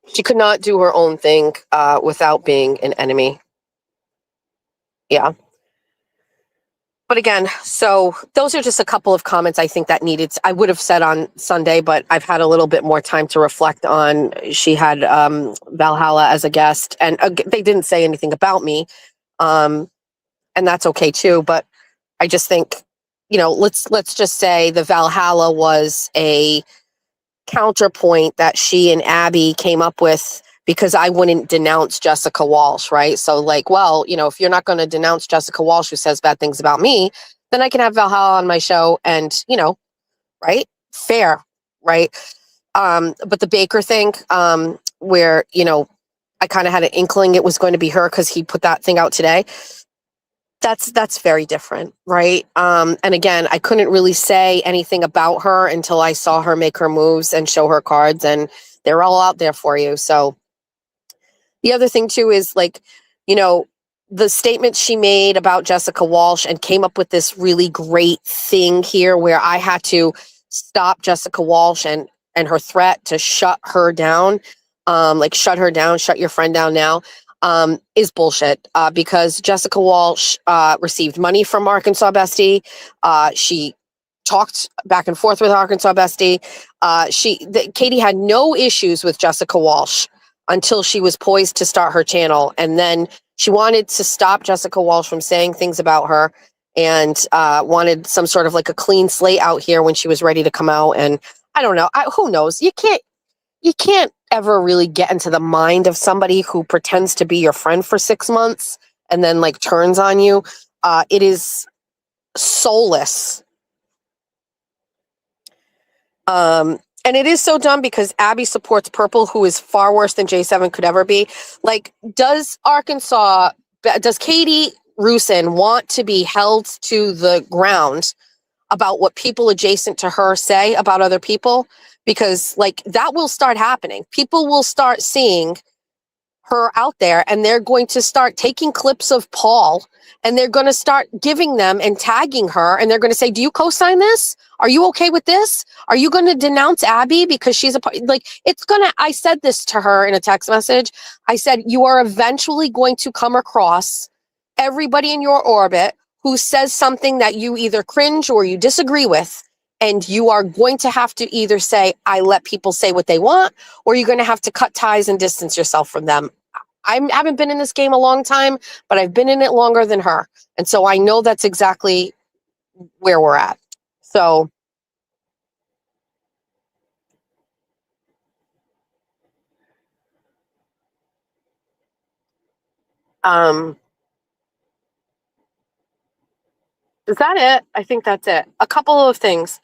she could not do her own thing without being an enemy. Yeah. But again, so those are just a couple of comments I think that I would have said on Sunday, but I've had a little bit more time to reflect on. She had Valhalla as a guest, and they didn't say anything about me, and that's okay too. But I just think, let's just say the Valhalla was a counterpoint that she and Abby came up with because I wouldn't denounce Jessica Walsh, right? So if you're not going to denounce Jessica Walsh who says bad things about me, then I can have Valhalla on my show and, right? Fair, right? But the Baker thing, where, I kind of had an inkling it was going to be her because he put that thing out today. That's very different, right? And again, I couldn't really say anything about her until I saw her make her moves and show her cards, and they're all out there for you. So the other thing too is like, you know, the statement she made about Jessica Walsh and came up with this really great thing here where I had to stop Jessica Walsh and her threat to shut her down, like shut her down, shut your friend down now, is bullshit. Because Jessica Walsh received money from Arkansas Bestie. She talked back and forth with Arkansas Bestie. Katie had no issues with Jessica Walsh until she was poised to start her channel. And then she wanted to stop Jessica Walsh from saying things about her and wanted some sort of like a clean slate out here when she was ready to come out. And I don't know. Who knows? You can't ever really get into the mind of somebody who pretends to be your friend for 6 months and then like turns on you. It is soulless. And it is so dumb because Abby supports Purple, who is far worse than J7 could ever be. Like, does Katie Rusin want to be held to the ground about what people adjacent to her say about other people? Because, like, that will start happening. People will start seeing her out there and they're going to start taking clips of Paul and they're going to start giving them and tagging her and they're going to say, do you co-sign this? Are you okay with this? Are you going to denounce Abby because she's I said this to her in a text message. I said, you are eventually going to come across everybody in your orbit who says something that you either cringe or you disagree with. And you are going to have to either say, I let people say what they want, or you're going to have to cut ties and distance yourself from them. I haven't been in this game a long time, but I've been in it longer than her. And so I know that's exactly where we're at. So is that it? I think that's it. A couple of things.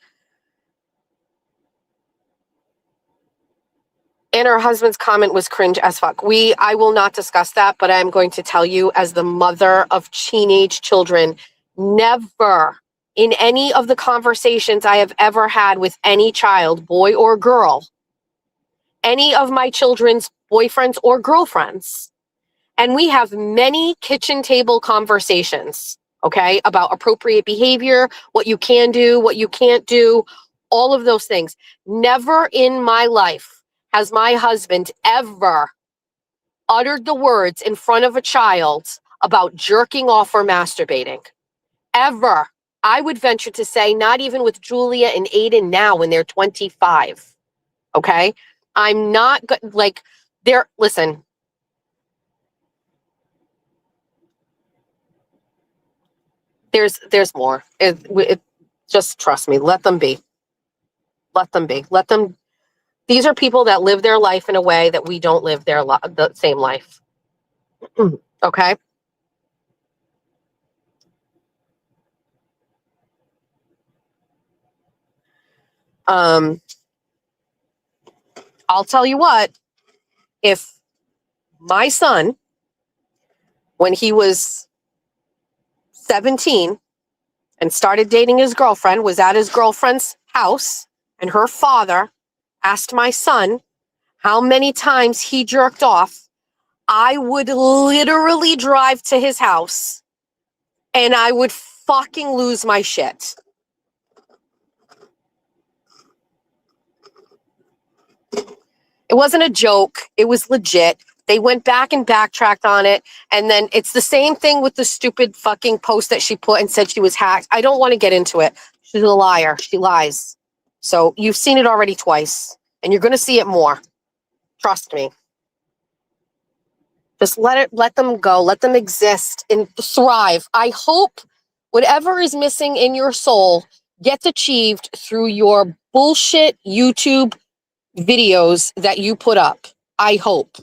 And her husband's comment was cringe as fuck. I will not discuss that, but I'm going to tell you, as the mother of teenage children, never in any of the conversations I have ever had with any child, boy or girl, any of my children's boyfriends or girlfriends, and we have many kitchen table conversations, okay, about appropriate behavior, what you can do, what you can't do, all of those things. Never in my life has my husband ever uttered the words in front of a child about jerking off or masturbating. Ever. I would venture to say not even with Julia and Aiden now when they're 25. Okay? I'm not like listen. There's more. Just trust me. Let them be. Let them be. Let them. These are people that live their life in a way that we don't live the same life. Okay. I'll tell you what. If my son, when he was 17 and started dating his girlfriend, was at his girlfriend's house, and her father asked my son how many times he jerked off, I would literally drive to his house and I would fucking lose my shit. It wasn't a joke. It was legit. They went back and backtracked on it. And then it's the same thing with the stupid fucking post that she put and said she was hacked. I don't want to get into it. She's a liar. She lies. So you've seen it already twice and you're going to see it more. Trust me. Just let them go. Let them exist and thrive. I hope whatever is missing in your soul gets achieved through your bullshit YouTube videos that you put up. I hope.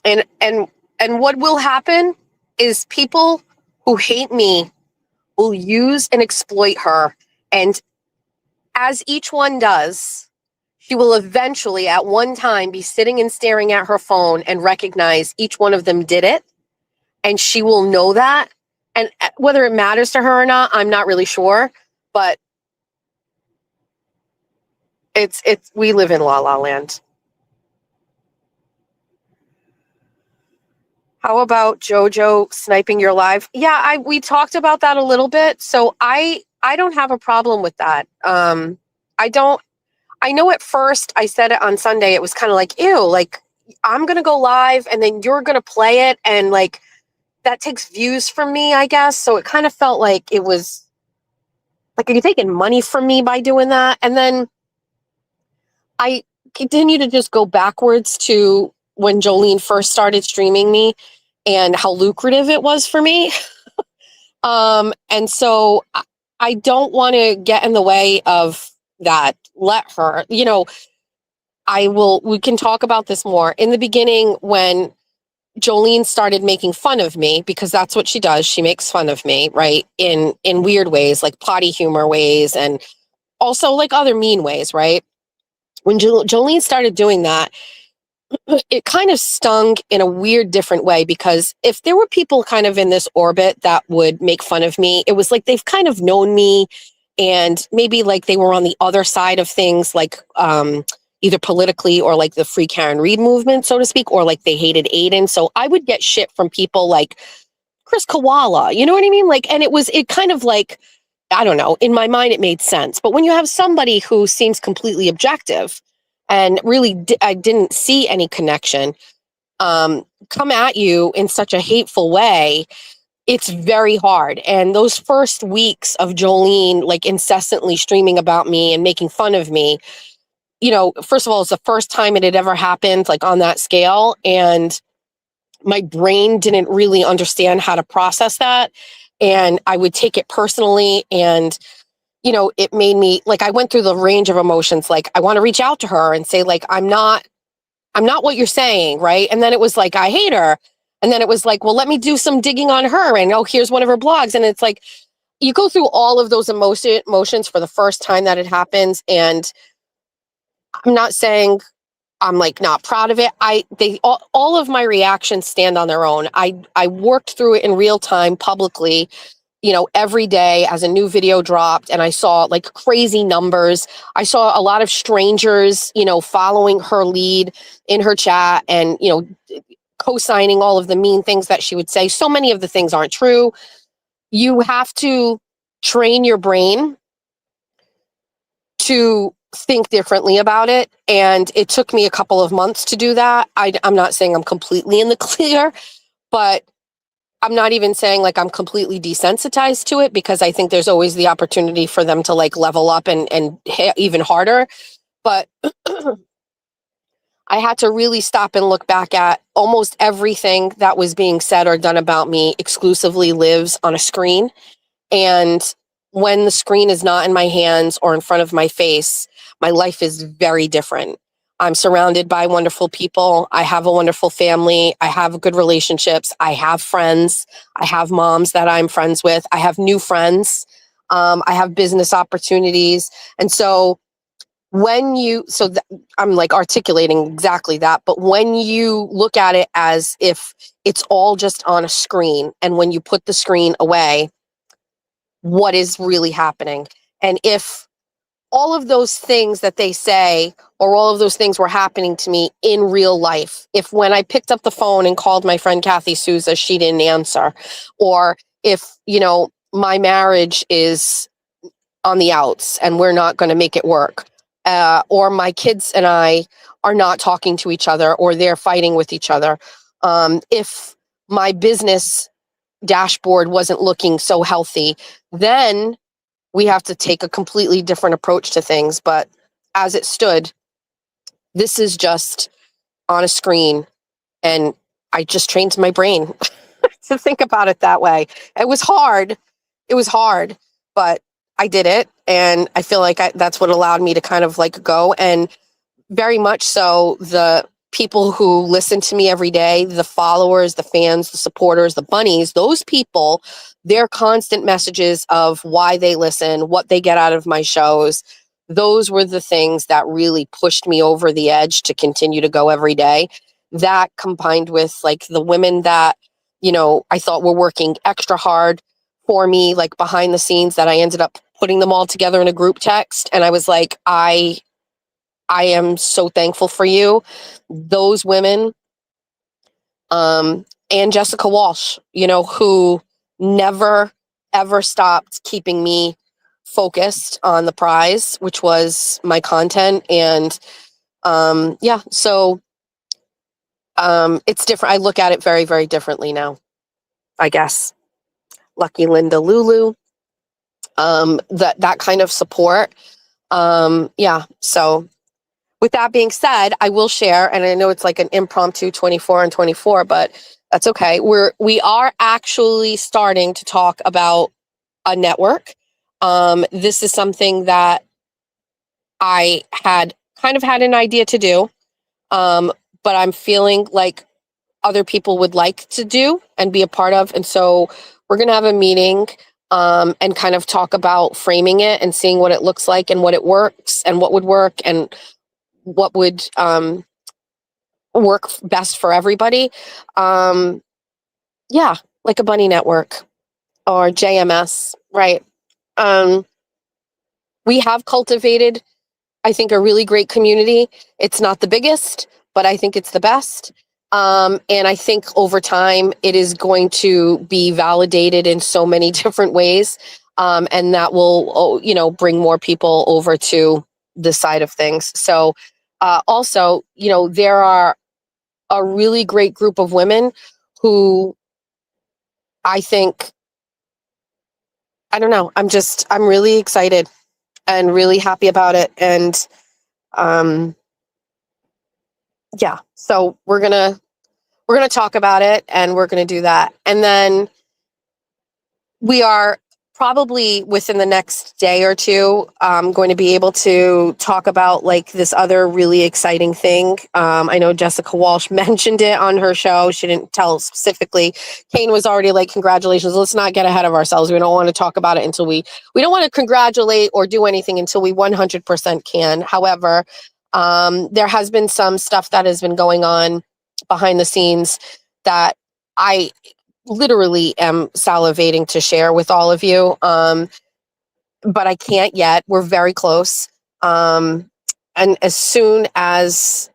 And what will happen is people who hate me will use and exploit her. And as each one does, she will eventually at one time be sitting and staring at her phone and recognize each one of them did it. And she will know that. And whether it matters to her or not, I'm not really sure. But it's we live in La La Land. How about JoJo sniping your live? Yeah, we talked about that a little bit. So I don't have a problem with that. I don't. I know at first I said it on Sunday. It was kind of like, ew, like I'm gonna go live and then you're gonna play it, and like that takes views from me, I guess. So it kind of felt like it was like, are you taking money from me by doing that? And then I continue to just go backwards to when Jolene first started streaming me and how lucrative it was for me. And so I don't want to get in the way of that. Let her, we can talk about this more. In the beginning, when Jolene started making fun of me, because that's what she does. She makes fun of me, right? In weird ways, like potty humor ways, and also like other mean ways, right? When Jolene started doing that, it kind of stung in a weird, different way, because if there were people kind of in this orbit that would make fun of me, it was like they've kind of known me, and maybe like they were on the other side of things, like either politically or like the Free Karen Reed movement, so to speak, or like they hated Aiden. So I would get shit from people like Chris Koala, you know what I mean? Like, and it kind of like, I don't know, in my mind it made sense. But when you have somebody who seems completely objective and really I didn't see any connection come at you in such a hateful way, it's very hard. And those first weeks of Jolene like incessantly streaming about me and making fun of me, first of all, it's the first time it had ever happened like on that scale, and my brain didn't really understand how to process that, and I would take it personally. And it made me like, I went through the range of emotions. Like, I want to reach out to her and say, like, I'm not what you're saying, right? And then it was like, I hate her. And then it was like, well, let me do some digging on her, and here's one of her blogs. And it's like, you go through all of those emotions for the first time that it happens. And I'm not saying I'm like not proud of it. All of my reactions stand on their own. I worked through it in real time publicly, every day as a new video dropped, and I saw like crazy numbers. I saw a lot of strangers, following her lead in her chat, and, co-signing all of the mean things that she would say. So many of the things aren't true. You have to train your brain to think differently about it. And it took me a couple of months to do that. I'm not saying I'm completely in the clear, but I'm not even saying like I'm completely desensitized to it, because I think there's always the opportunity for them to like level up and hit even harder. But I had to really stop and look back at almost everything that was being said or done about me exclusively lives on a screen. And when the screen is not in my hands or in front of my face, my life is very different. I'm surrounded by wonderful people. I have a wonderful family. I have good relationships. I have friends. I have moms that I'm friends with. I have new friends. I have business opportunities. And so I'm like articulating exactly that. But when you look at it as if it's all just on a screen, and when you put the screen away, what is really happening? And if all of those things that they say, or all of those things were happening to me in real life, if when I picked up the phone and called my friend Kathy Souza, she didn't answer, or if, my marriage is on the outs and we're not going to make it work, or my kids and I are not talking to each other, or they're fighting with each other, if my business dashboard wasn't looking so healthy, then we have to take a completely different approach to things. But as it stood, this is just on a screen, and I just trained my brain to think about it that way. It was hard, but I did it, and I feel like that's what allowed me to kind of like go. And very much so, the people who listen to me every day, the followers, the fans, the supporters, the bunnies, those people, their constant messages of why they listen, what they get out of my shows, those were the things that really pushed me over the edge to continue to go every day. That combined with like the women that, you know, I thought were working extra hard for me, like behind the scenes, that I ended up putting them all together in a group text. And I was like, I am so thankful for you. Those women, and Jessica Walsh, you know, who never, ever stopped keeping me focused on the prize, which was my content. And yeah, so it's different. I look at it very, very differently now, I guess. Lucky Linda Lulu, that kind of support. Yeah, so with that being said, I will share, and I know it's like an impromptu 24 on 24, but that's okay. We are actually starting to talk about a network. This is something that I had kind of had an idea to do, but I'm feeling like other people would like to do and be a part of. And so we're going to have a meeting and kind of talk about framing it and seeing what it looks like and what it works and what would work and what would work best for everybody. Yeah, like a bunny network or JMS, right? We have cultivated, I think, a really great community. It's not the biggest, but I think it's the best. And I think over time it is going to be validated in so many different ways. And that will, you know, bring more people over to this side of things. So also, you know, there are a really great group of women who I think, I don't know, I'm really excited and really happy about it. And yeah, so we're gonna talk about it and we're gonna do that. And then we are probably within the next day or two going to be able to talk about like this other really exciting thing. I know Jessica Walsh mentioned it on her show. She didn't tell specifically. Kane was already like, congratulations. Let's not get ahead of ourselves. We don't want to talk about it until we don't want to congratulate or do anything until we 100% can. However, there has been some stuff that has been going on behind the scenes that I literally am salivating to share with all of you. But I can't yet. We're very close. And as soon as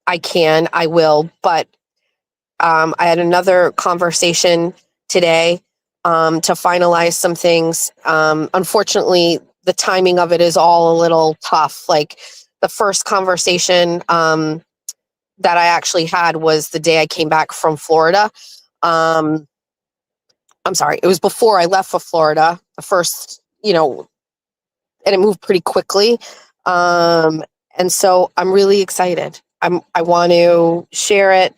I can, I will. But I had another conversation today to finalize some things. Unfortunately, the timing of it is all a little tough. Like the first conversation that I actually had was the day I came back from Florida. I'm sorry, it was before I left for Florida, the first, you know, and it moved pretty quickly. And so I'm really excited. I want to share it.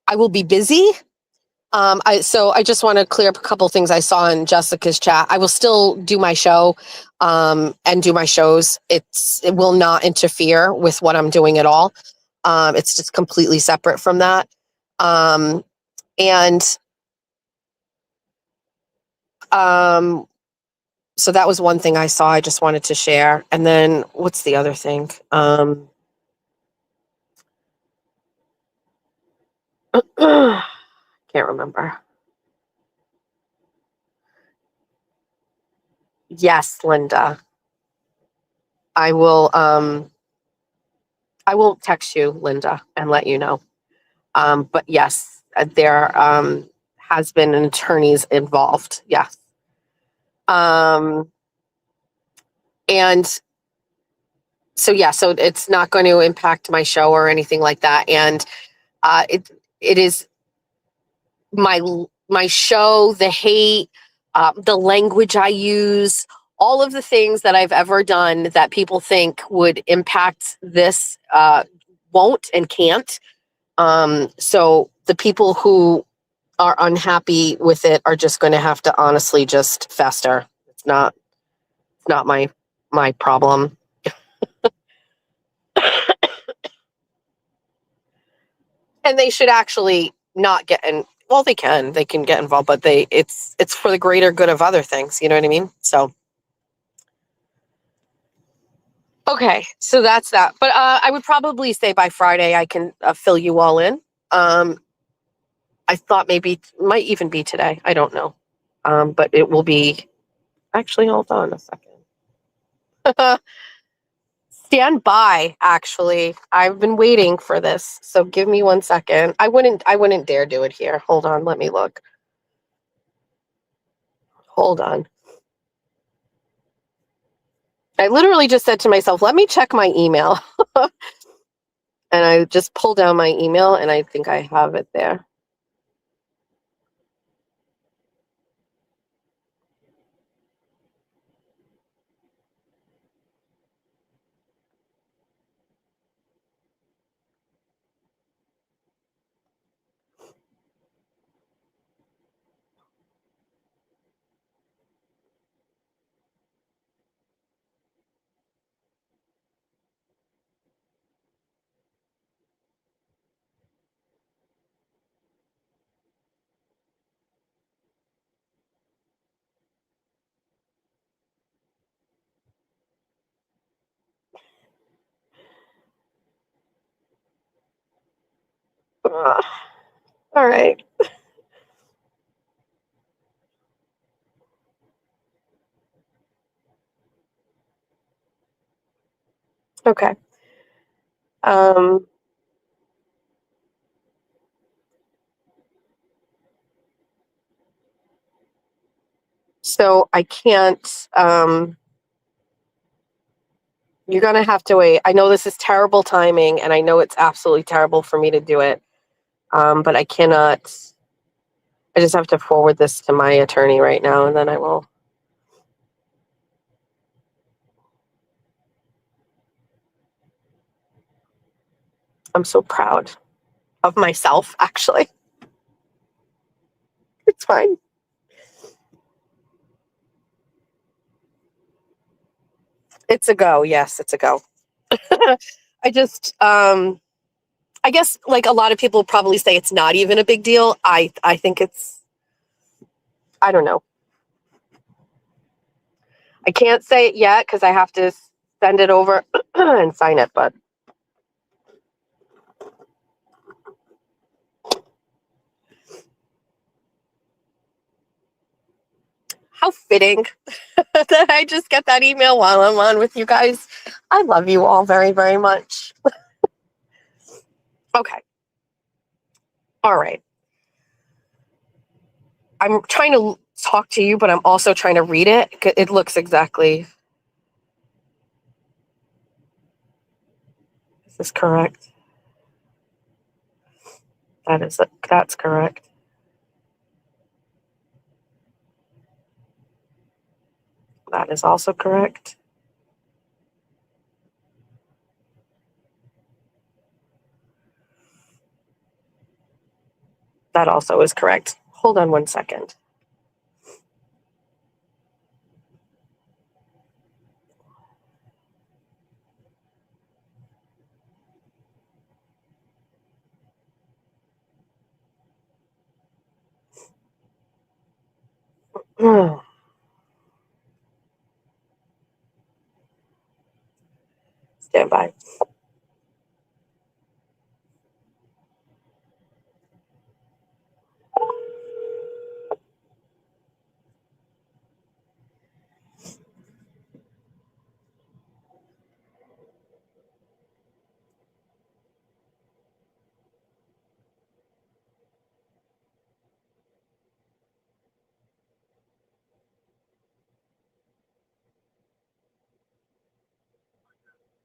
I will be busy. So I just want to clear up a couple things I saw in Jessica's chat. I will still do my show and do my shows. It will not interfere with what I'm doing at all. It's just completely separate from that. So that was one thing I saw. I just wanted to share. And then what's the other thing? Can't remember. Yes, Linda. I will text you, Linda, and let you know. But yes, there has been an attorneys involved. Yes. And so yeah, so it's not going to impact my show or anything like that. And it is my show, the hate, the language I use, all of the things that I've ever done that people think would impact this won't and can't. So the people who are unhappy with it are just going to have to honestly just fester. It's not my problem. And they should actually not get in. Well, they can get involved, but it's for the greater good of other things. You know what I mean? So okay, so that's that. But I would probably say by Friday I can fill you all in. Um, I thought maybe it might even be today. I don't know, but it will be. Actually, hold on a second. Stand by. Actually, I've been waiting for this, so give me 1 second. I wouldn't dare do it here. Hold on, let me look. Hold on. I literally just said to myself, let me check my email. And I just pulled down my email and I think I have it there. Ugh. All right. Okay. Um, so I can't, you're going to have to wait. I know this is terrible timing and I know it's absolutely terrible for me to do it. But I cannot, I just have to forward this to my attorney right now and then I will. I'm so proud of myself, actually. It's fine. It's a go. Yes, it's a go. I just, I guess like a lot of people probably say it's not even a big deal. I think it's, I don't know. I can't say it yet because I have to send it over and sign it, but how fitting that I just get that email while I'm on with you guys. I love you all very, very much. Okay. All right. I'm trying to talk to you, but I'm also trying to read it. It looks exactly. Is this correct? That's correct. That is also correct. That also is correct. Hold on 1 second. Stand by.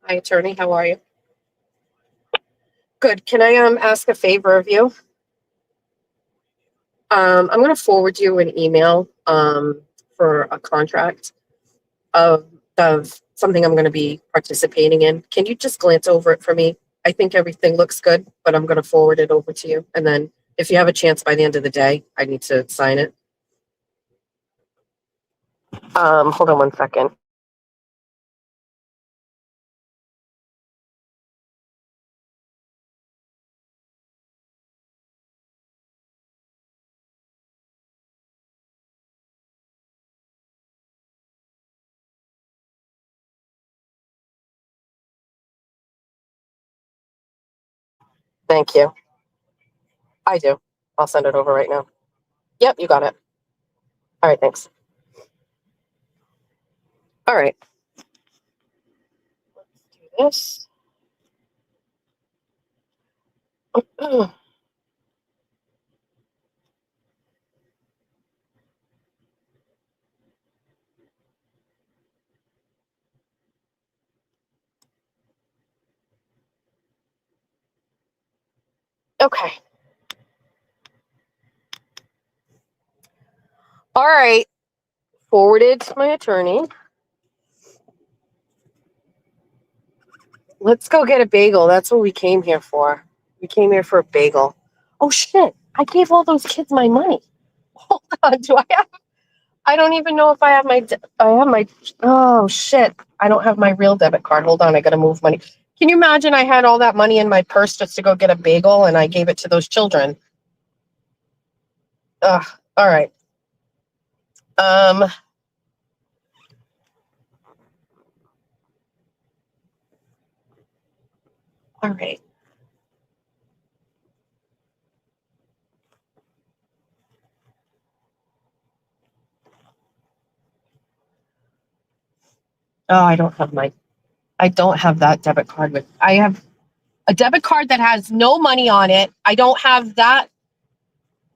Hi, attorney. How are you? Good. Can I ask a favor of you? I'm going to forward you an email for a contract of something I'm going to be participating in. Can you just glance over it for me? I think everything looks good, but I'm going to forward it over to you. And then if you have a chance by the end of the day, I need to sign it. Hold on 1 second. Thank you. I do. I'll send it over right now. Yep, you got it. All right, thanks. All right. Let's do this. Okay. All right. Forwarded to my attorney. Let's go get a bagel. That's what we came here for. We came here for a bagel. Oh shit. I gave all those kids my money. Hold on. Do I have I don't even know if I have my oh shit. I don't have my real debit card. Hold on, I gotta move money. Can you imagine I had all that money in my purse just to go get a bagel and I gave it to those children? Ugh. All right. Um all right. Oh, I don't have that debit card with I have a debit card that has no money on it. I don't have that.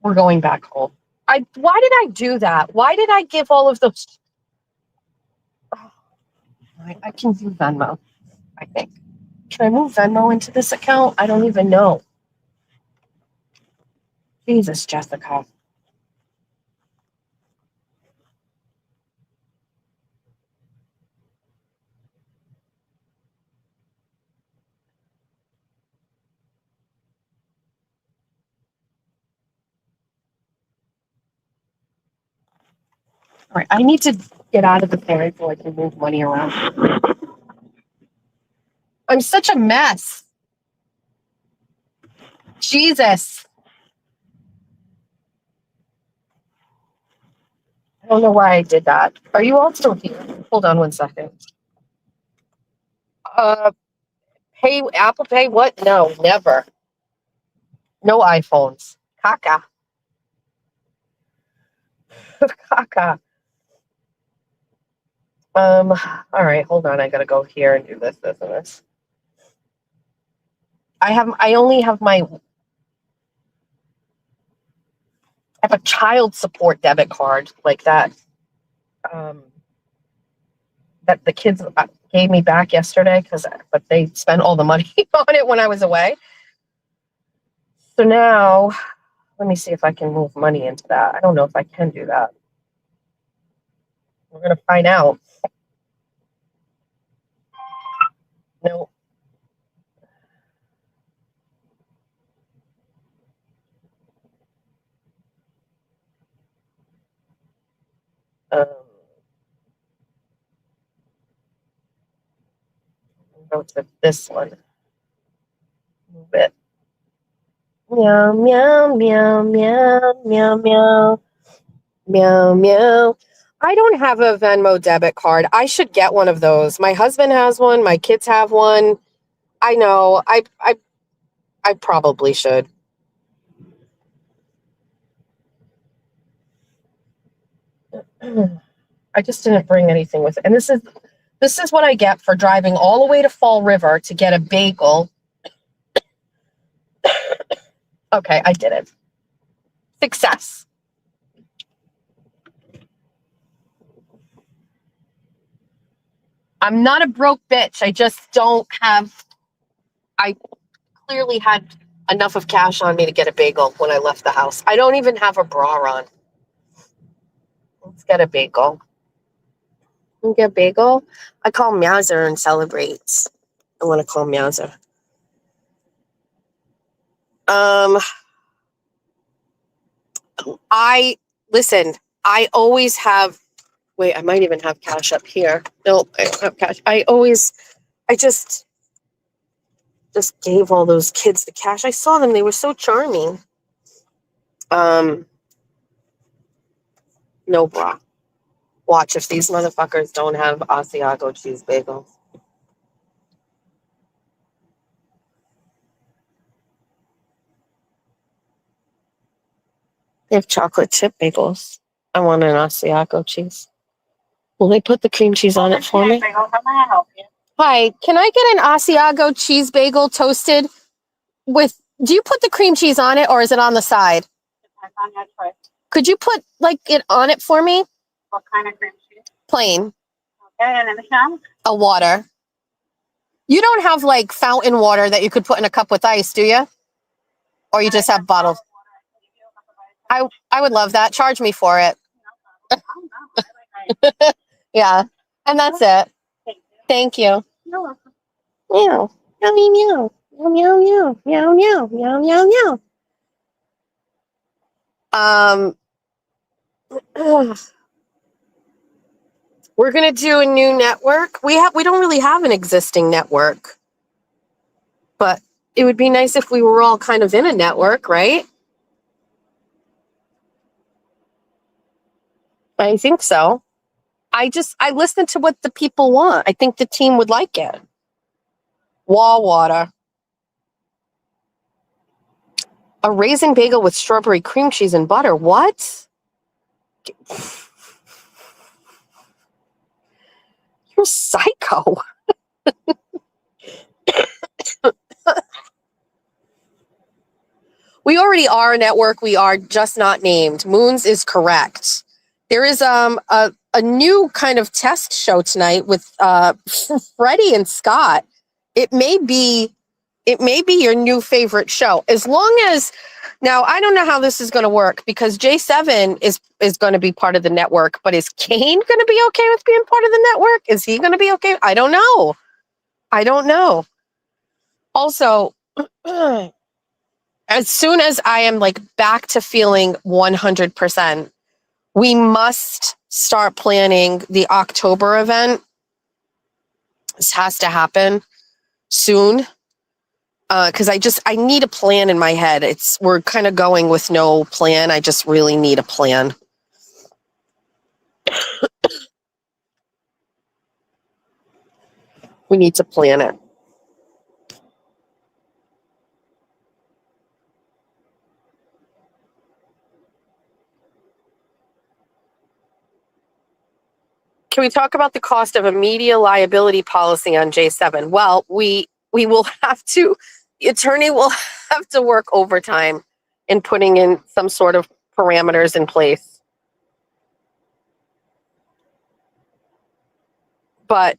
We're going back home. Why did I do that? Why did I give all of those? Oh, I can do Venmo, I think. Can I move Venmo into this account? I don't even know. Jesus, Jessica. All right, I need to get out of the parent so I can move money around. I'm such a mess. Jesus. I don't know why I did that. Are you all still here? Hold on one second. Pay Apple Pay? What? No, never. No iPhones. Caca. Caca. All right, hold on. I gotta go here and do this, and this. I only have I have a child support debit card like that. Um, that the kids gave me back yesterday but they spent all the money on it when I was away. So now, let me see if I can move money into that. I don't know if I can do that. We're gonna find out. No. Um, go to this one. Move it. Meow meow meow meow meow meow meow meow. I don't have a Venmo debit card. I should get one of those. My husband has one. My kids have one. I know. I probably should. I just didn't bring anything with it. And this is what I get for driving all the way to Fall River to get a bagel. Okay, I did it. Success. I'm not a broke bitch. I just don't have I clearly had enough of cash on me to get a bagel when I left the house. I don't even have a bra on. Let's get a bagel. Get a bagel. I call Meowser and celebrates. I want to call Meowser. I listen. I always have. Wait, I might even have cash up here. No, I don't have cash. I just gave all those kids the cash. I saw them. They were so charming. No bra. Watch if these motherfuckers don't have Asiago cheese bagels. They have chocolate chip bagels. I want an Asiago cheese. Will they put the cream cheese on it for me? How may I help you? Hi, can I get an Asiago cheese bagel toasted with, do you put the cream cheese on it or is it on the side? Depends on your choice. Could you put like it on it for me? What kind of cream cheese? Plain, Okay, and then Michelle? a water. You don't have like fountain water that you could put in a cup with ice, do you? Or you just have bottled? I would love that. Charge me for it. Yeah. And that's it. Thank you. You're welcome. Meow. Meow, meow, meow, meow, meow, meow, meow, meow, meow, meow. We're gonna do a new network. We don't really have an existing network, but it would be nice if we were all kind of in a network, right? I think so. I listen to what the people want. I think the team would like it. Wall water. A raisin bagel with strawberry cream cheese and butter. What? You're psycho. We already are a network. We are just not named. Moons is correct. There is a new kind of test show tonight with Freddie and Scott. It may be your new favorite show. As long as now, I don't know how this is going to work because J7 is going to be part of the network, but is Kane going to be okay with being part of the network? Is he going to be okay? I don't know. Also, as soon as I am like back to feeling 100%, we must start planning the October event. This has to happen soon. Because I need a plan in my head. We're kind of going with no plan. I just really need a plan. We need to plan it. Can we talk about the cost of a media liability policy on J7? Well, we will have to, the attorney will have to work overtime in putting in some sort of parameters in place. But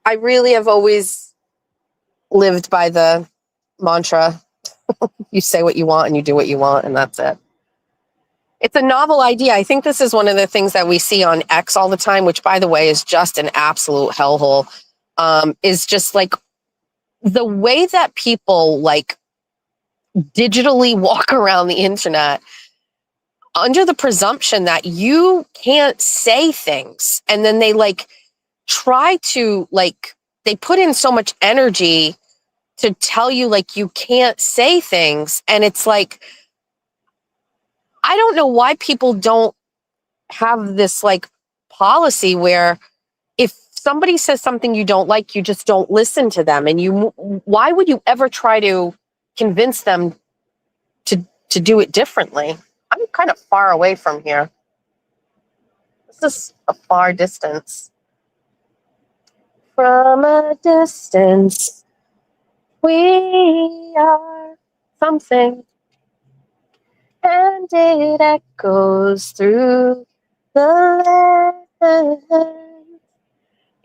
I really have always lived by the mantra, you say what you want and you do what you want, and that's it. It's a novel idea. I think this is one of the things that we see on X all the time, which, by the way, is just an absolute hellhole. Is just like the way that people like digitally walk around the internet under the presumption that you can't say things. And then they like try to like, they put in so much energy to tell you like you can't say things. And it's like, I don't know why people don't have this like policy where if somebody says something you don't like, you just don't listen to them. And why would you ever try to convince them to do it differently? I'm kind of far away from here. This is a far distance. From a distance, we are something. And it echoes through the land.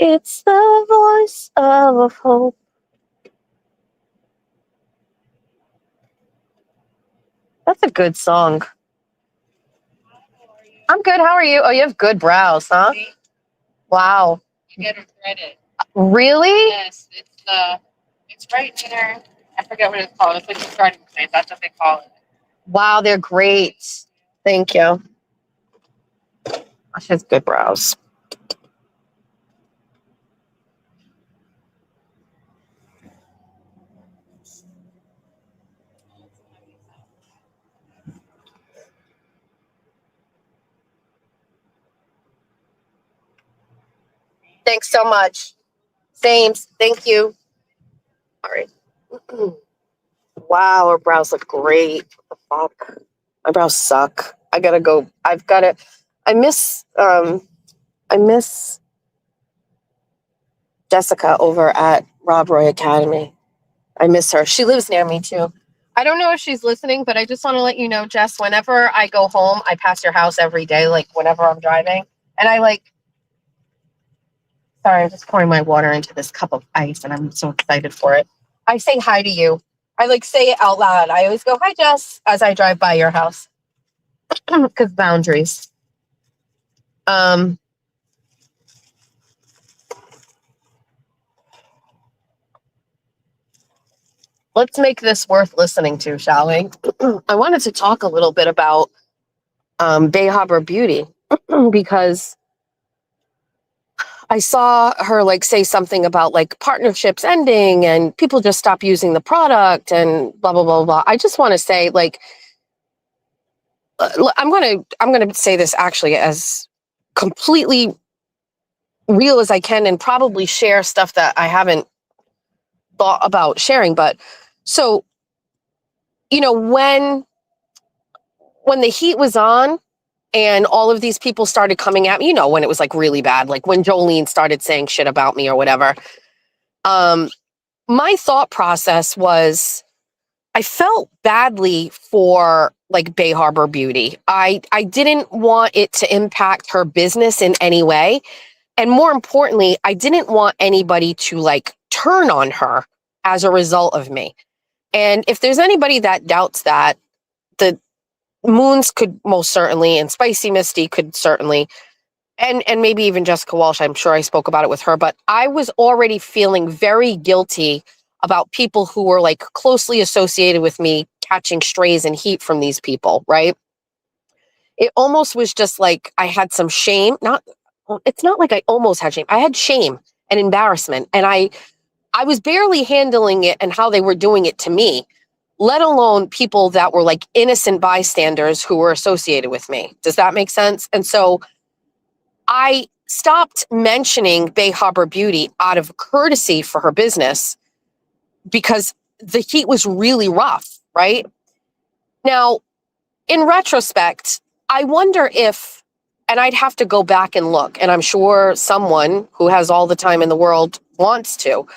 It's the voice of hope. That's a good song. I'm good. How are you? Oh, you have good brows, huh? Wow. You get a credit. Really? Yes, it's right near, I forget what it's called. It's like a starting place. That's what they call it. Wow, they're great. Thank you. She has good brows. Thanks so much. Same. Thank you. All right. Wow, her brows look great. Fuck. My brows suck. I gotta go. I miss Jessica over at Rob Roy Academy. I miss her. She lives near me too. I don't know if she's listening, but I just want to let you know, Jess, whenever I go home, I pass your house every day, like whenever I'm driving. And sorry, I'm just pouring my water into this cup of ice and I'm so excited for it. I say hi to you. I say it out loud. I always go, hi, Jess, as I drive by your house. Because boundaries. Let's make this worth listening to, shall we? I wanted to talk a little bit about Bay Harbor Beauty because I saw her say something about partnerships ending and people just stop using the product and blah blah blah blah. I just want to say I'm gonna say this actually as completely real as I can and probably share stuff that I haven't thought about sharing. But so, when the heat was on and all of these people started coming at me, when it was really bad, like when Jolene started saying shit about me or whatever, my thought process was I felt badly for Bay Harbor Beauty. I didn't want it to impact her business in any way. And more importantly, I didn't want anybody to turn on her as a result of me. And if there's anybody that doubts that, the Moons could most certainly, and Spicy Misty could certainly, and maybe even Jessica Walsh, I'm sure I spoke about it with her, but I was already feeling very guilty about people who were closely associated with me catching strays and heat from these people, right? It almost was just I had some shame. It's not like I almost had shame. I had shame and embarrassment, and I was barely handling it and how they were doing it to me, let alone people that were innocent bystanders who were associated with me. Does that make sense? And so I stopped mentioning Bay Harbor Beauty out of courtesy for her business because the heat was really rough, right? Now, in retrospect, I wonder if, and I'd have to go back and look, and I'm sure someone who has all the time in the world wants to.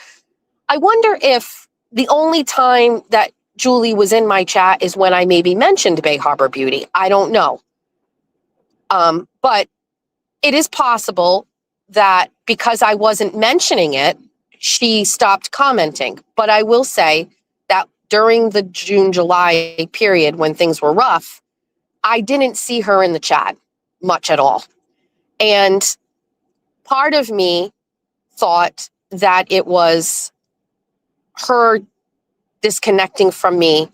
I wonder if the only time that Julie was in my chat is when I maybe mentioned Bay Harbor Beauty. I don't know. But it is possible that because I wasn't mentioning it, she stopped commenting. But I will say that during the June, July period when things were rough, I didn't see her in the chat much at all. And part of me thought that it was her disconnecting from me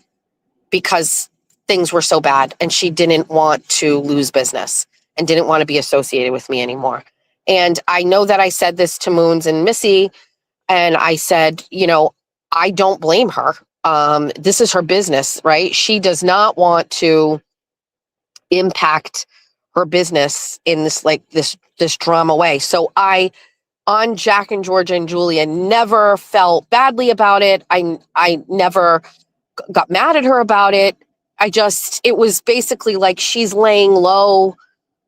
because things were so bad and she didn't want to lose business and didn't want to be associated with me anymore. And I know that I said this to Moons and Missy, and I said, I don't blame her. This is her business, right? She does not want to impact her business in this drama way. So on Jack and Georgia and Julia, never felt badly about it. I never got mad at her about it. It was basically she's laying low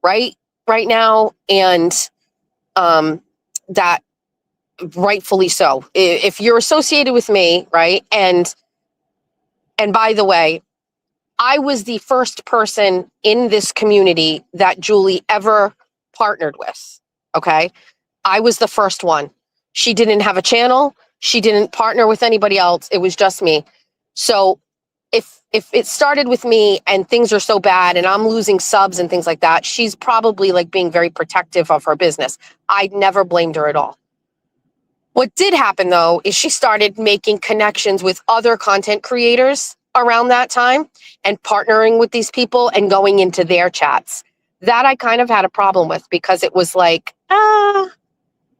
right now, and that rightfully so. If you're associated with me, right? And by the way, I was the first person in this community that Julie ever partnered with. Okay. I was the first one. She didn't have a channel. She didn't partner with anybody else. It was just me. So if it started with me and things are so bad and I'm losing subs and things like that, she's probably being very protective of her business. I never blamed her at all. What did happen though, is she started making connections with other content creators around that time and partnering with these people and going into their chats. That I kind of had a problem with because it was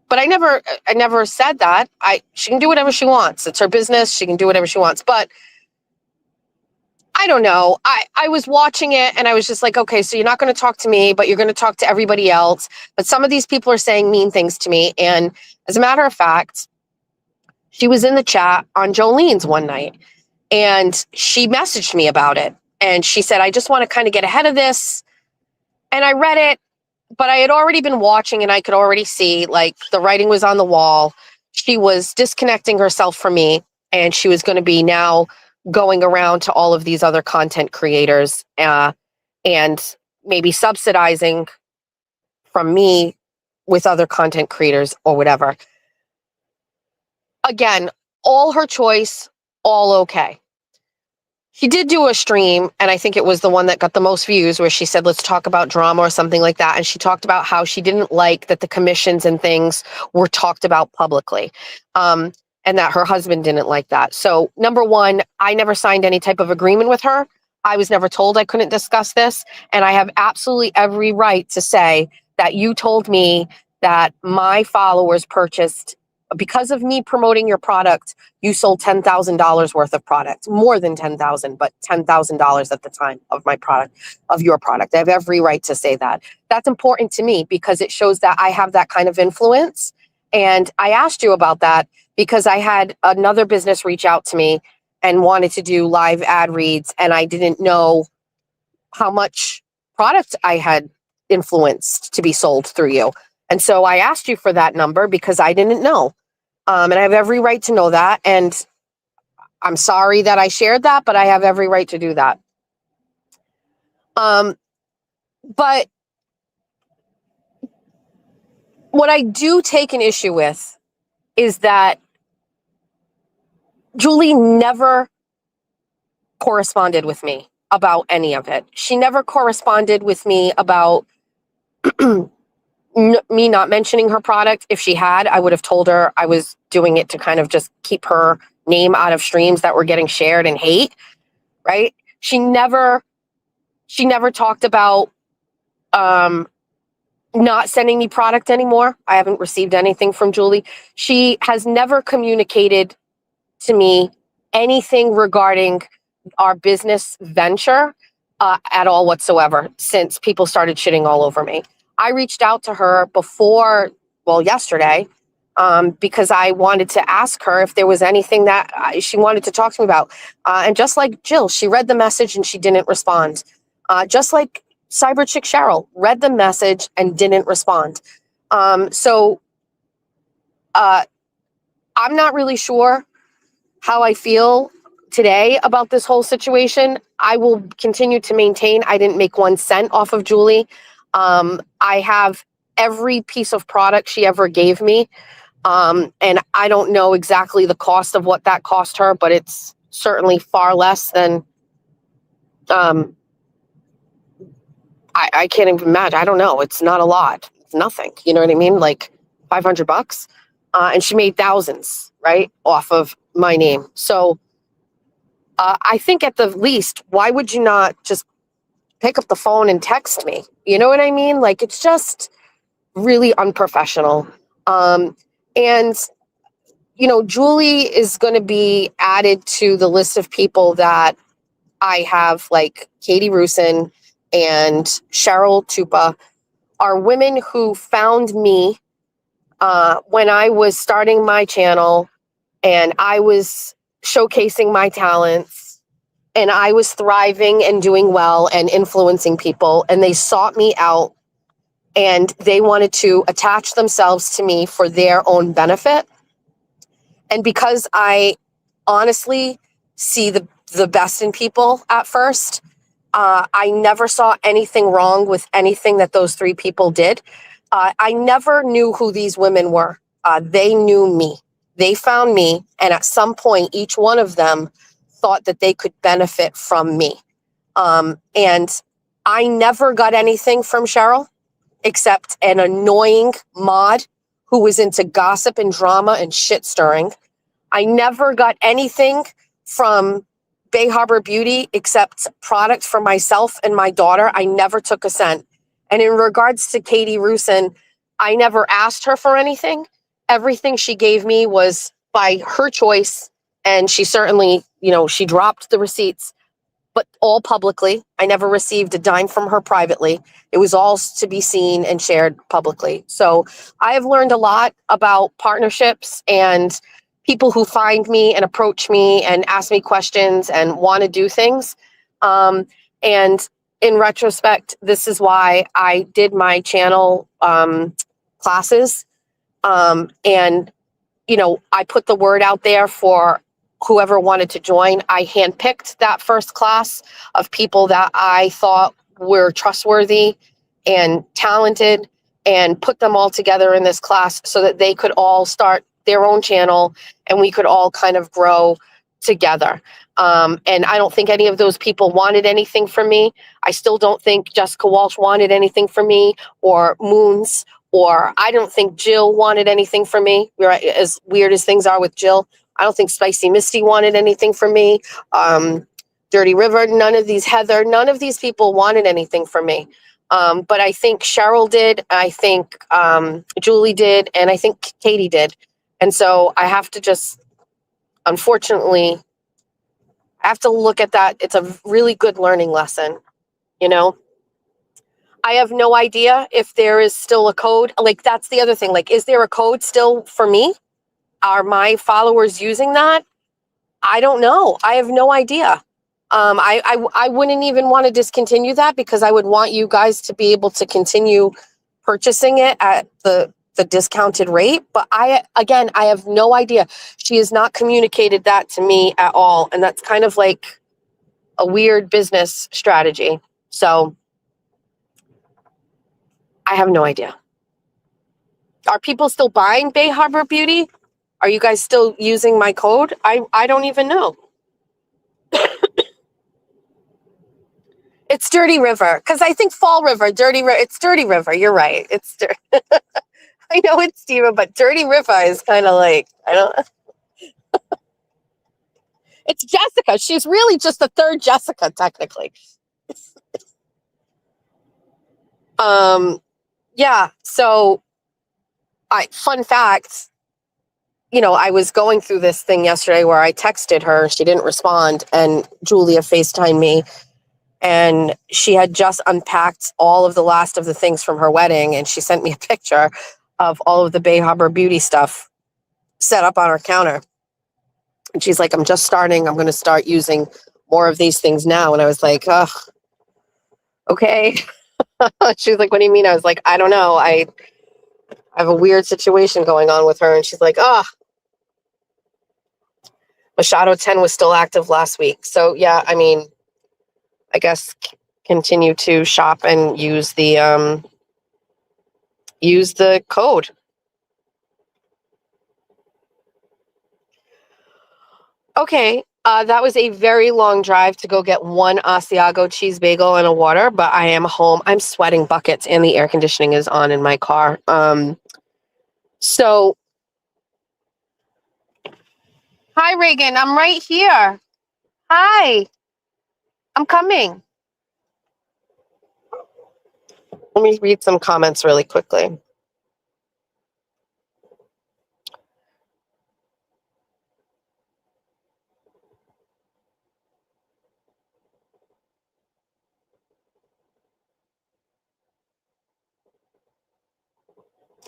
but I never said that. She can do whatever she wants. It's her business. She can do whatever she wants. But I don't know. I was watching it and I was just okay, so you're not going to talk to me, but you're going to talk to everybody else. But some of these people are saying mean things to me. And as a matter of fact, she was in the chat on Jolene's one night and she messaged me about it. And she said, I just want to kind of get ahead of this. And I read it, but I had already been watching and I could already see like the writing was on the wall. She was disconnecting herself from me, and she was going to be now going around to all of these other content creators and maybe subsidizing from me with other content creators or whatever. Again, all her choice, all okay. She did do a stream, and I think it was the one that got the most views, where she said, let's talk about drama or something like that. And she talked about how she didn't like that the commissions and things were talked about publicly, and that her husband didn't like that. So number one, I never signed any type of agreement with her. I was never told I couldn't discuss this. And I have absolutely every right to say that you told me that my followers purchased, because of me promoting your product, you sold $10,000 worth of product, more than 10,000, but $10,000 at the time of my product, of your product. I have every right to say that. That's important to me because it shows that I have that kind of influence. And I asked you about that because I had another business reach out to me and wanted to do live ad reads, and I didn't know how much product I had influenced to be sold through you. And so I asked you for that number because I didn't know. And I have every right to know that. And I'm sorry that I shared that, but I have every right to do that. But what I do take an issue with is that Julie never corresponded with me about any of it. She never corresponded with me about me not mentioning her product. If she had, I would have told her I was doing it to kind of just keep her name out of streams that were getting shared and hate, right? She never talked about not sending me product anymore. I haven't received anything from Julie. She has never communicated to me anything regarding our business venture at all whatsoever since people started shitting all over me. I reached out to her before, yesterday, because I wanted to ask her if there was anything that she wanted to talk to me about. And just like Jill, she read the message and she didn't respond. Just like Cyber Chick Cheryl read the message and didn't respond. So I'm not really sure how I feel today about this whole situation. I will continue to maintain I didn't make 1 cent off of Julie. I have every piece of product she ever gave me. And I don't know exactly the cost of what that cost her, but it's certainly far less than, I can't even imagine. I don't know. It's not a lot. It's nothing. You know what I mean? Like $500. And she made thousands, right, off of my name. So I think at the least, why would you not just pick up the phone and text me? You know what I mean? Like, it's just really unprofessional. And, Julie is going to be added to the list of people that I have, like Katie Rusin and Cheryl Tupa, are women who found me when I was starting my channel and I was showcasing my talents and I was thriving and doing well and influencing people, and they sought me out and they wanted to attach themselves to me for their own benefit. And because I honestly see the best in people at first, I never saw anything wrong with anything that those 3 people did. I never knew who these women were. They knew me. They found me, and at some point, each one of them thought that they could benefit from me. And I never got anything from Cheryl except an annoying mod who was into gossip and drama and shit stirring. I never got anything from Bay Harbor Beauty except product for myself and my daughter. I never took a cent. And in regards to Katie Rusin, I never asked her for anything. Everything she gave me was by her choice. And she certainly, she dropped the receipts, but all publicly. I never received a dime from her privately. It was all to be seen and shared publicly. So I have learned a lot about partnerships and people who find me and approach me and ask me questions and want to do things. And in retrospect, this is why I did my channel classes. And, I put the word out there for whoever wanted to join. I handpicked that first class of people that I thought were trustworthy and talented and put them all together in this class so that they could all start their own channel and we could all kind of grow together. And I don't think any of those people wanted anything from me. I still don't think Jessica Walsh wanted anything from me, or Moons, or I don't think Jill wanted anything from me. As weird as things are with Jill, I don't think Spicy Misty wanted anything from me. Dirty River, Heather, none of these people wanted anything from me. But I think Cheryl did, I think Julie did, and I think Katie did. And so I have to just, unfortunately, I have to look at that. It's a really good learning lesson, I have no idea if there is still a code. Like, that's the other thing. Like, is there a code still for me? Are my followers using that? I don't know. I have no idea. I wouldn't even want to discontinue that because I would want you guys to be able to continue purchasing it at the discounted rate. But I have no idea. She has not communicated that to me at all. And that's kind of like a weird business strategy. So I have no idea. Are people still buying Bay Harbor Beauty? Are you guys still using my code? I don't even know. It's Dirty River, because I think Fall River, Dirty River, it's Dirty River. You're right. I know it's Steva, but Dirty River is kind of like, I don't. It's Jessica. She's really just the third Jessica, technically. Yeah. So, fun fact. I was going through this thing yesterday where I texted her, she didn't respond, and Julia FaceTimed me, and she had just unpacked all of the last of the things from her wedding, and she sent me a picture of all of the Bay Harbor Beauty stuff set up on her counter. And she's like, I'm just starting. I'm going to start using more of these things now. And I was like, oh, okay. She's like, what do you mean? I was like, I don't know. I have a weird situation going on with her. And she's like, oh. Machado 10 was still active last week. So yeah, I mean, I guess continue to shop and use the code. Okay, that was a very long drive to go get one Asiago cheese bagel and a water, but I am home. I'm sweating buckets and the air conditioning is on in my car. So, hi, Reagan. I'm right here. Hi. I'm coming. Let me read some comments really quickly.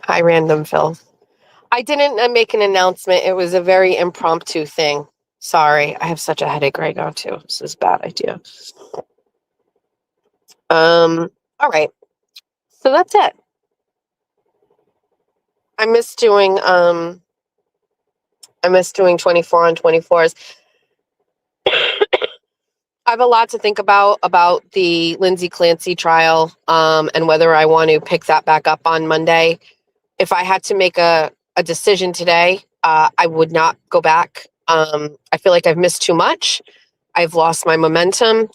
Hi, Random Phil. I didn't make an announcement. It was a very impromptu thing. Sorry. I have such a headache right now, too. This is a bad idea. All right. So that's it. I miss doing 24 on 24s. I have a lot to think about the Lindsay Clancy trial, and whether I want to pick that back up on Monday. If I had to make a decision today, I would not go back. I feel like I've missed too much. I've lost my momentum.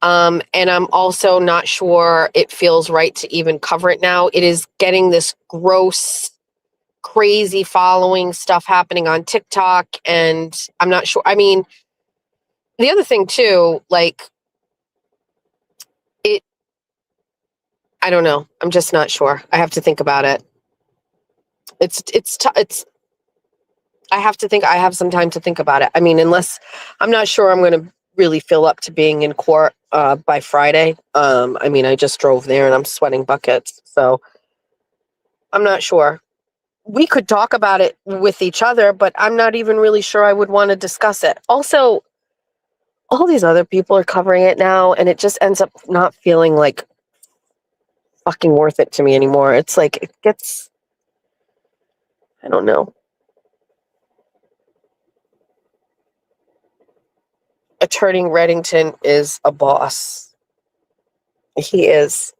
And I'm also not sure it feels right to even cover it now. It is getting this gross, crazy following stuff happening on TikTok, and I'm not sure. I mean, the other thing too, like I don't know. I'm just not sure. I have to think about it. I have to think. I have some time to think about it. I mean, unless I'm not sure I'm going to really feel up to being in court by Friday. I mean, I just drove there and I'm sweating buckets. So I'm not sure. We could talk about it with each other, but I'm not even really sure I would want to discuss it. Also, all these other people are covering it now, and it just ends up not feeling like fucking worth it to me anymore. It's like it gets, I don't know. Attorney Reddington is a boss. He is.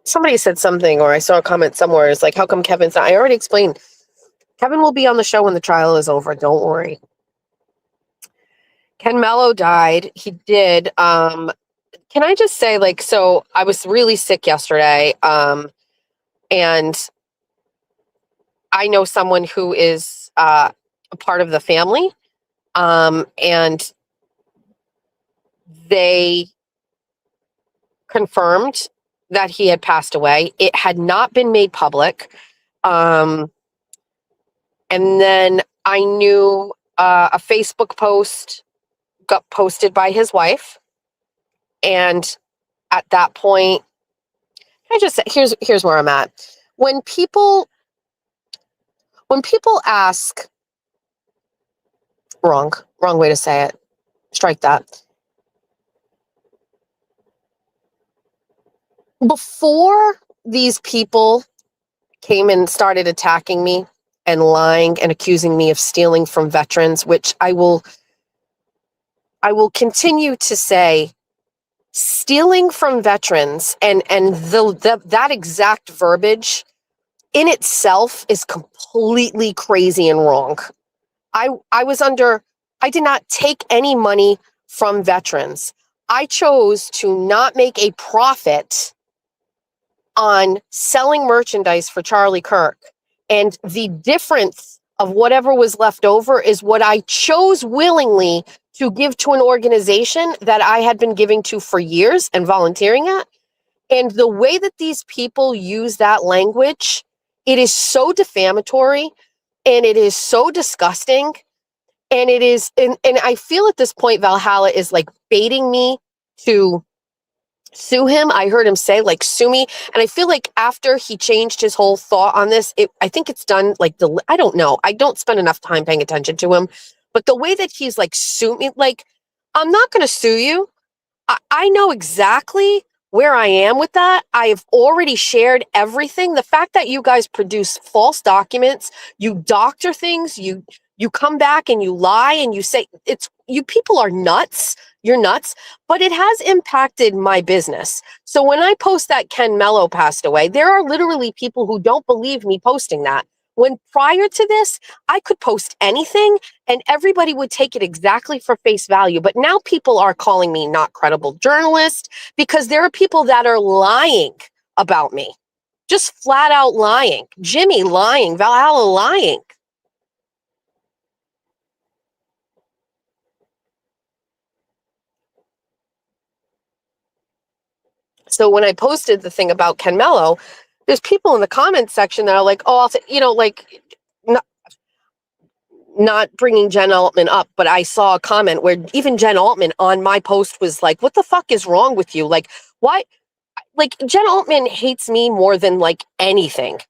Somebody said something, or I saw a comment somewhere. It's like, how come Kevin's not? I already explained. Kevin will be on the show when the trial is over. Don't worry. Ken Mello died. He did. Can I just say, like, so I was really sick yesterday, and I know someone who is a part of the family, and they confirmed that he had passed away. It had not been made public. And then I knew a Facebook post got posted by his wife. And at that point, I just here's where I'm at. When people ask, wrong way to say it. Strike that. Before these people came and started attacking me and lying and accusing me of stealing from veterans, which I will continue to say, stealing from veterans and that exact verbiage in itself is completely crazy and wrong. I did not take any money from veterans. I chose to not make a profit on selling merchandise for Charlie Kirk. And the difference of whatever was left over is what I chose willingly to give to an organization that I had been giving to for years and volunteering at. And the way that these people use that language, it is so defamatory and it is so disgusting. And it is, and I feel at this point, Valhalla is like baiting me to sue him. I heard him say, like, sue me. And I feel like after he changed his whole thought on this, I think it's done like I don't know. I don't spend enough time paying attention to him. But the way that he's like, sue me, like, I'm not going to sue you. I know exactly where I am with that. I have already shared everything. The fact that you guys produce false documents, you doctor things, you come back and you lie and you say you people are nuts. You're nuts, but it has impacted my business. So when I post that Ken Mello passed away, there are literally people who don't believe me posting that. When prior to this, I could post anything and everybody would take it exactly for face value. But now people are calling me not credible journalist because there are people that are lying about me. Just flat out lying. Jimmy lying, Valhalla lying. So when I posted the thing about Ken Mello, there's people in the comments section that are like, oh, I'll say, like, not bringing Jen Altman up, but I saw a comment where even Jen Altman on my post was like, what the fuck is wrong with you? Like, why? Like, Jen Altman hates me more than like anything.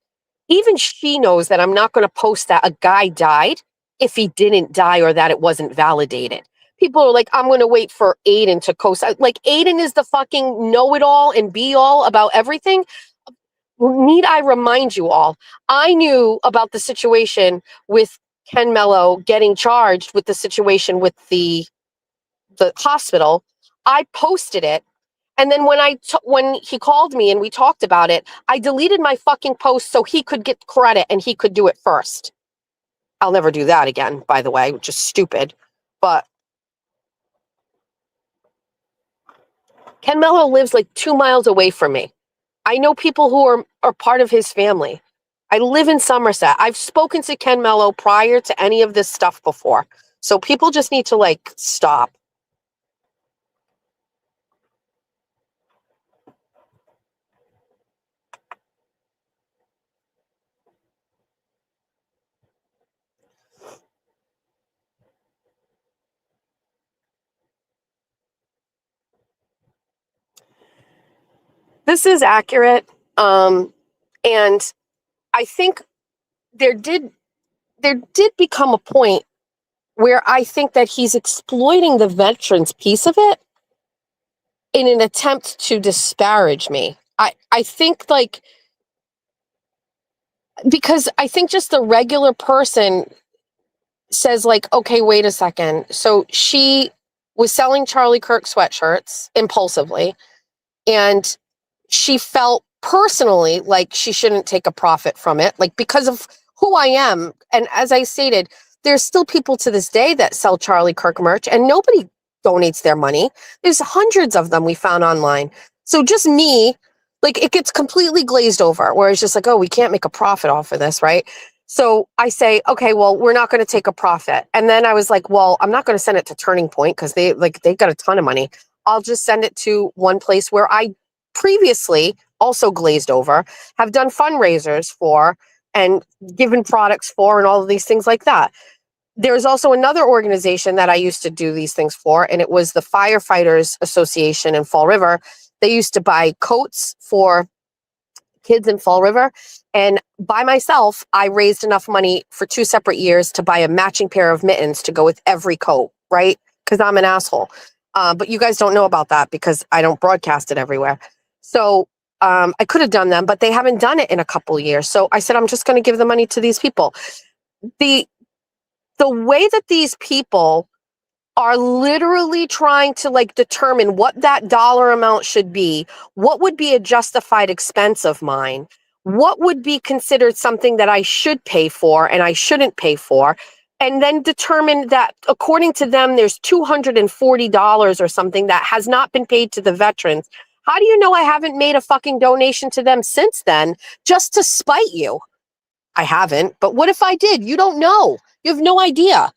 Even she knows that I'm not going to post that a guy died if he didn't die or that it wasn't validated. People are like, I'm going to wait for Aiden to co-sign. Like, Aiden is the fucking know-it-all and be-all about everything. Need I remind you all, I knew about the situation with Ken Mello getting charged with the situation with the hospital. I posted it. And then when he called me and we talked about it, I deleted my fucking post so he could get credit and he could do it first. I'll never do that again, by the way, which is stupid. But Ken Mello lives like 2 miles away from me. I know people who are part of his family. I live in Somerset. I've spoken to Ken Mello prior to any of this stuff before. So people just need to like stop. This is accurate. And I think there did become a point where I think that he's exploiting the veterans piece of it in an attempt to disparage me. I think like, because I think just the regular person says like, okay, wait a second. So she was selling Charlie Kirk sweatshirts impulsively, and she felt personally like she shouldn't take a profit from it, like because of who I am. And as I stated, there's still people to this day that sell Charlie Kirk merch and nobody donates their money. There's hundreds of them we found online. So just me, like it gets completely glazed over where it's just like, oh, we can't make a profit off of this, right? So I say, okay, well, we're not going to take a profit. And then I was like, well, I'm not going to send it to Turning Point because they got a ton of money. I'll just send it to one place where I previously also glazed over, have done fundraisers for and given products for and all of these things like that. There's also another organization that I used to do these things for, and it was the Firefighters Association in Fall River. They used to buy coats for kids in Fall River. And by myself, I raised enough money for 2 separate years to buy a matching pair of mittens to go with every coat, right? Because I'm an asshole. But you guys don't know about that because I don't broadcast it everywhere. So I could have done them, but they haven't done it in a couple years. So I said, I'm just going to give the money to these people. The way that these people are literally trying to like determine what that dollar amount should be, what would be a justified expense of mine, what would be considered something that I should pay for and I shouldn't pay for, and then determine that according to them, there's $240 or something that has not been paid to the veterans. How do you know I haven't made a fucking donation to them since then just to spite you? I haven't, but what if I did? You don't know. You have no idea.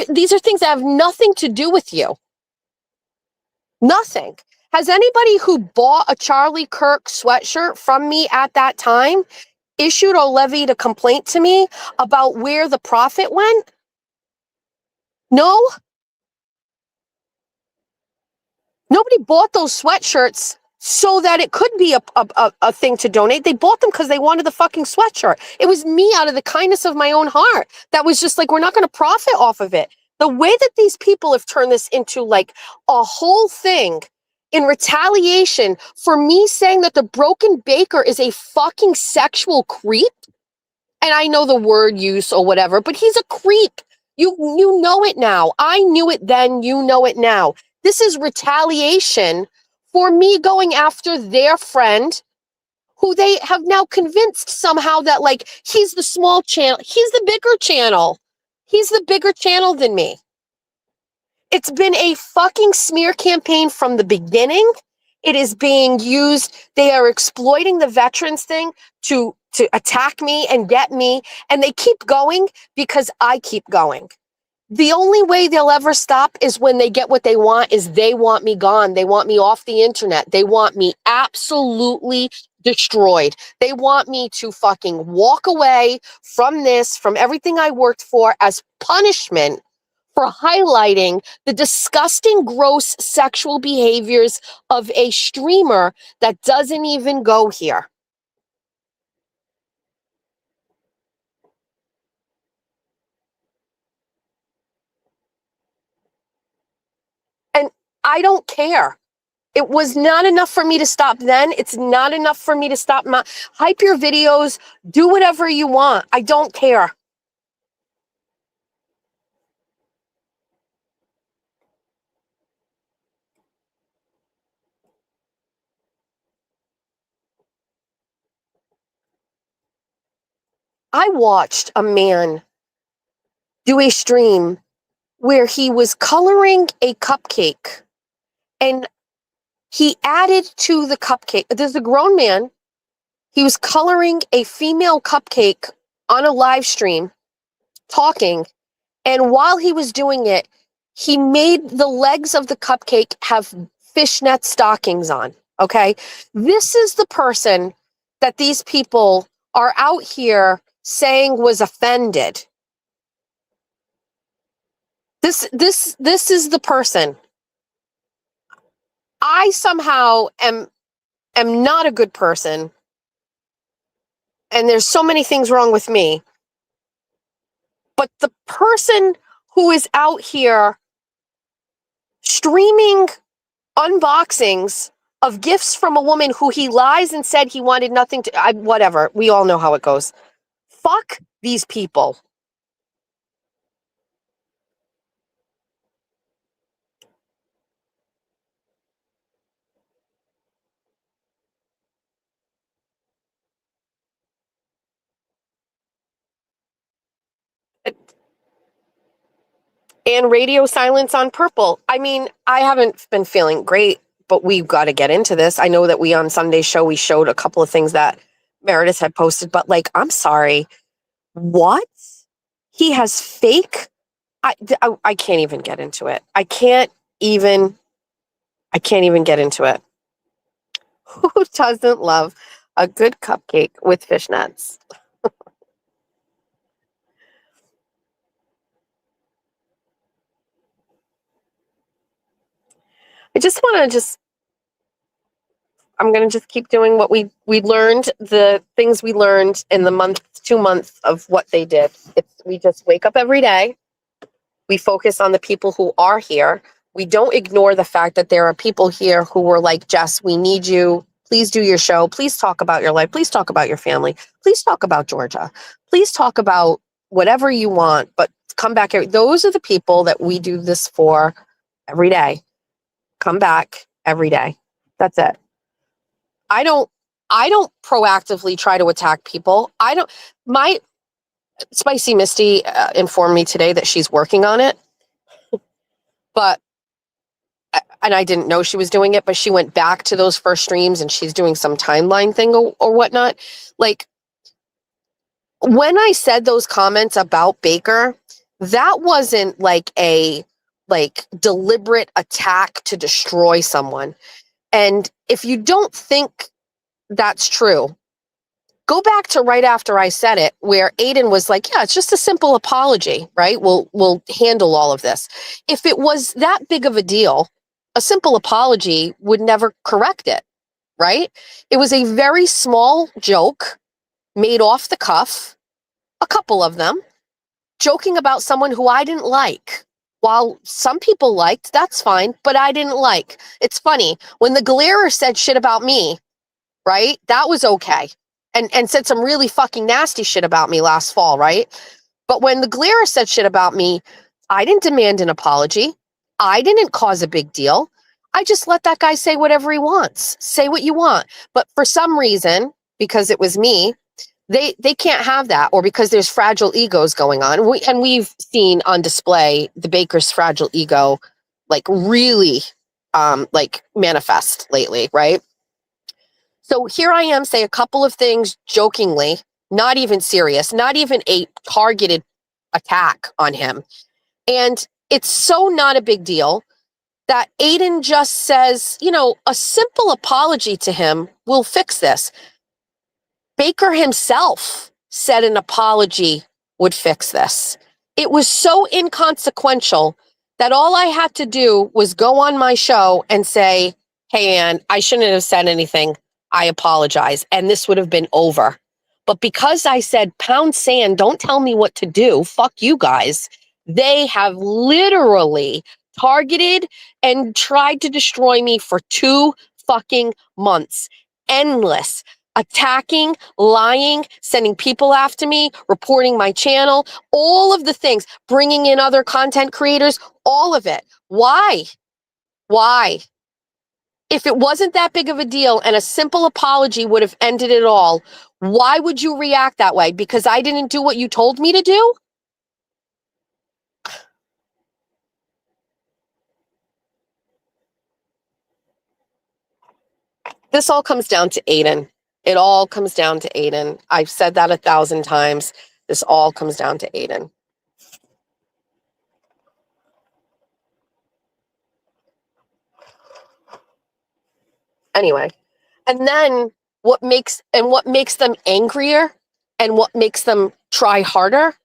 These are things that have nothing to do with you. Nothing. Has anybody who bought a Charlie Kirk sweatshirt from me at that time issued or levied a complaint to me about where the profit went? No. Nobody bought those sweatshirts so that it could be a thing to donate. They bought them because they wanted the fucking sweatshirt. It was me out of the kindness of my own heart that was just like, we're not going to profit off of it. The way that these people have turned this into like a whole thing in retaliation for me saying that the Broken Baker is a fucking sexual creep. And I know the word use or whatever, but he's a creep. You know it now. I knew it then. You know it now. This is retaliation for me going after their friend who they have now convinced somehow that like he's the small channel. He's the bigger channel. He's the bigger channel than me. It's been a fucking smear campaign from the beginning. It is being used. They are exploiting the veterans thing to attack me and get me. And they keep going because I keep going. The only way they'll ever stop is when they get what they want, is they want me gone. They want me off the internet. They want me absolutely destroyed. They want me to fucking walk away from this, from everything I worked for as punishment for highlighting the disgusting, gross sexual behaviors of a streamer that doesn't even go here. And I don't care. It was not enough for me to stop then. It's not enough for me to stop. Hype your videos. Do whatever you want. I don't care. I watched a man do a stream where he was coloring a cupcake and he added to the cupcake. There's a grown man. He was coloring a female cupcake on a live stream, talking. And while he was doing it, he made the legs of the cupcake have fishnet stockings on. Okay. This is the person that these people are out here saying was offended. This is the person. I somehow am not a good person. And there's so many things wrong with me. But the person who is out here streaming unboxings of gifts from a woman who he lies and said he wanted nothing to, whatever. We all know how it goes. Fuck these people. And radio silence on Purple. I mean, I haven't been feeling great, but we've got to get into this. I know that we on Sunday's show, we showed a couple of things that Meredith had posted, but like, I'm sorry. What? He has fake. I can't even get into it. I can't even get into it. Who doesn't love a good cupcake with fishnets? I just want to I'm going to just keep doing what we learned, the things we learned in the 2 months of what they did. We just wake up every day. We focus on the people who are here. We don't ignore the fact that there are people here who were like, Jess, we need you. Please do your show. Please talk about your life. Please talk about your family. Please talk about Georgia. Please talk about whatever you want, but come back here. Those are the people that we do this for every day. Come back every day. That's it. I don't proactively try to attack people. My Spicy Misty informed me today that she's working on it, and I didn't know she was doing it, but she went back to those first streams and she's doing some timeline thing or whatnot. Like, when I said those comments about Baker, that wasn't like a deliberate attack to destroy someone. And if you don't think that's true, go back to right after I said it, where Aiden was like, yeah, it's just a simple apology, right? We'll handle all of this. If it was that big of a deal, a simple apology would never correct it, right? It was a very small joke made off the cuff, a couple of them, joking about someone who I didn't like. While some people liked, that's fine, but I didn't like. It's funny, when the Galera said shit about me, right? That was okay. And said some really fucking nasty shit about me last fall, right? But when the Galera said shit about me, I didn't demand an apology. I didn't cause a big deal. I just let that guy say whatever he wants. Say what you want. But for some reason, because it was me, they can't have that, or because there's fragile egos going on. We've seen on display the Baker's fragile ego, like really manifest lately, right? So here I am, say a couple of things jokingly, not even serious, not even a targeted attack on him. And it's so not a big deal that Aiden just says, a simple apology to him will fix this. Baker himself said an apology would fix this. It was so inconsequential that all I had to do was go on my show and say, hey, Ann, I shouldn't have said anything. I apologize. And this would have been over. But because I said, pound sand, don't tell me what to do. Fuck you guys. They have literally targeted and tried to destroy me for 2 fucking months. Endless. Attacking, lying, sending people after me, reporting my channel, all of the things, bringing in other content creators, all of it. Why? Why? If it wasn't that big of a deal and a simple apology would have ended it all, why would you react that way? Because I didn't do what you told me to do? This all comes down to Aiden. It all comes down to Aiden. I've said that 1,000 times. This all comes down to Aiden. Anyway, and then what makes them angrier and what makes them try harder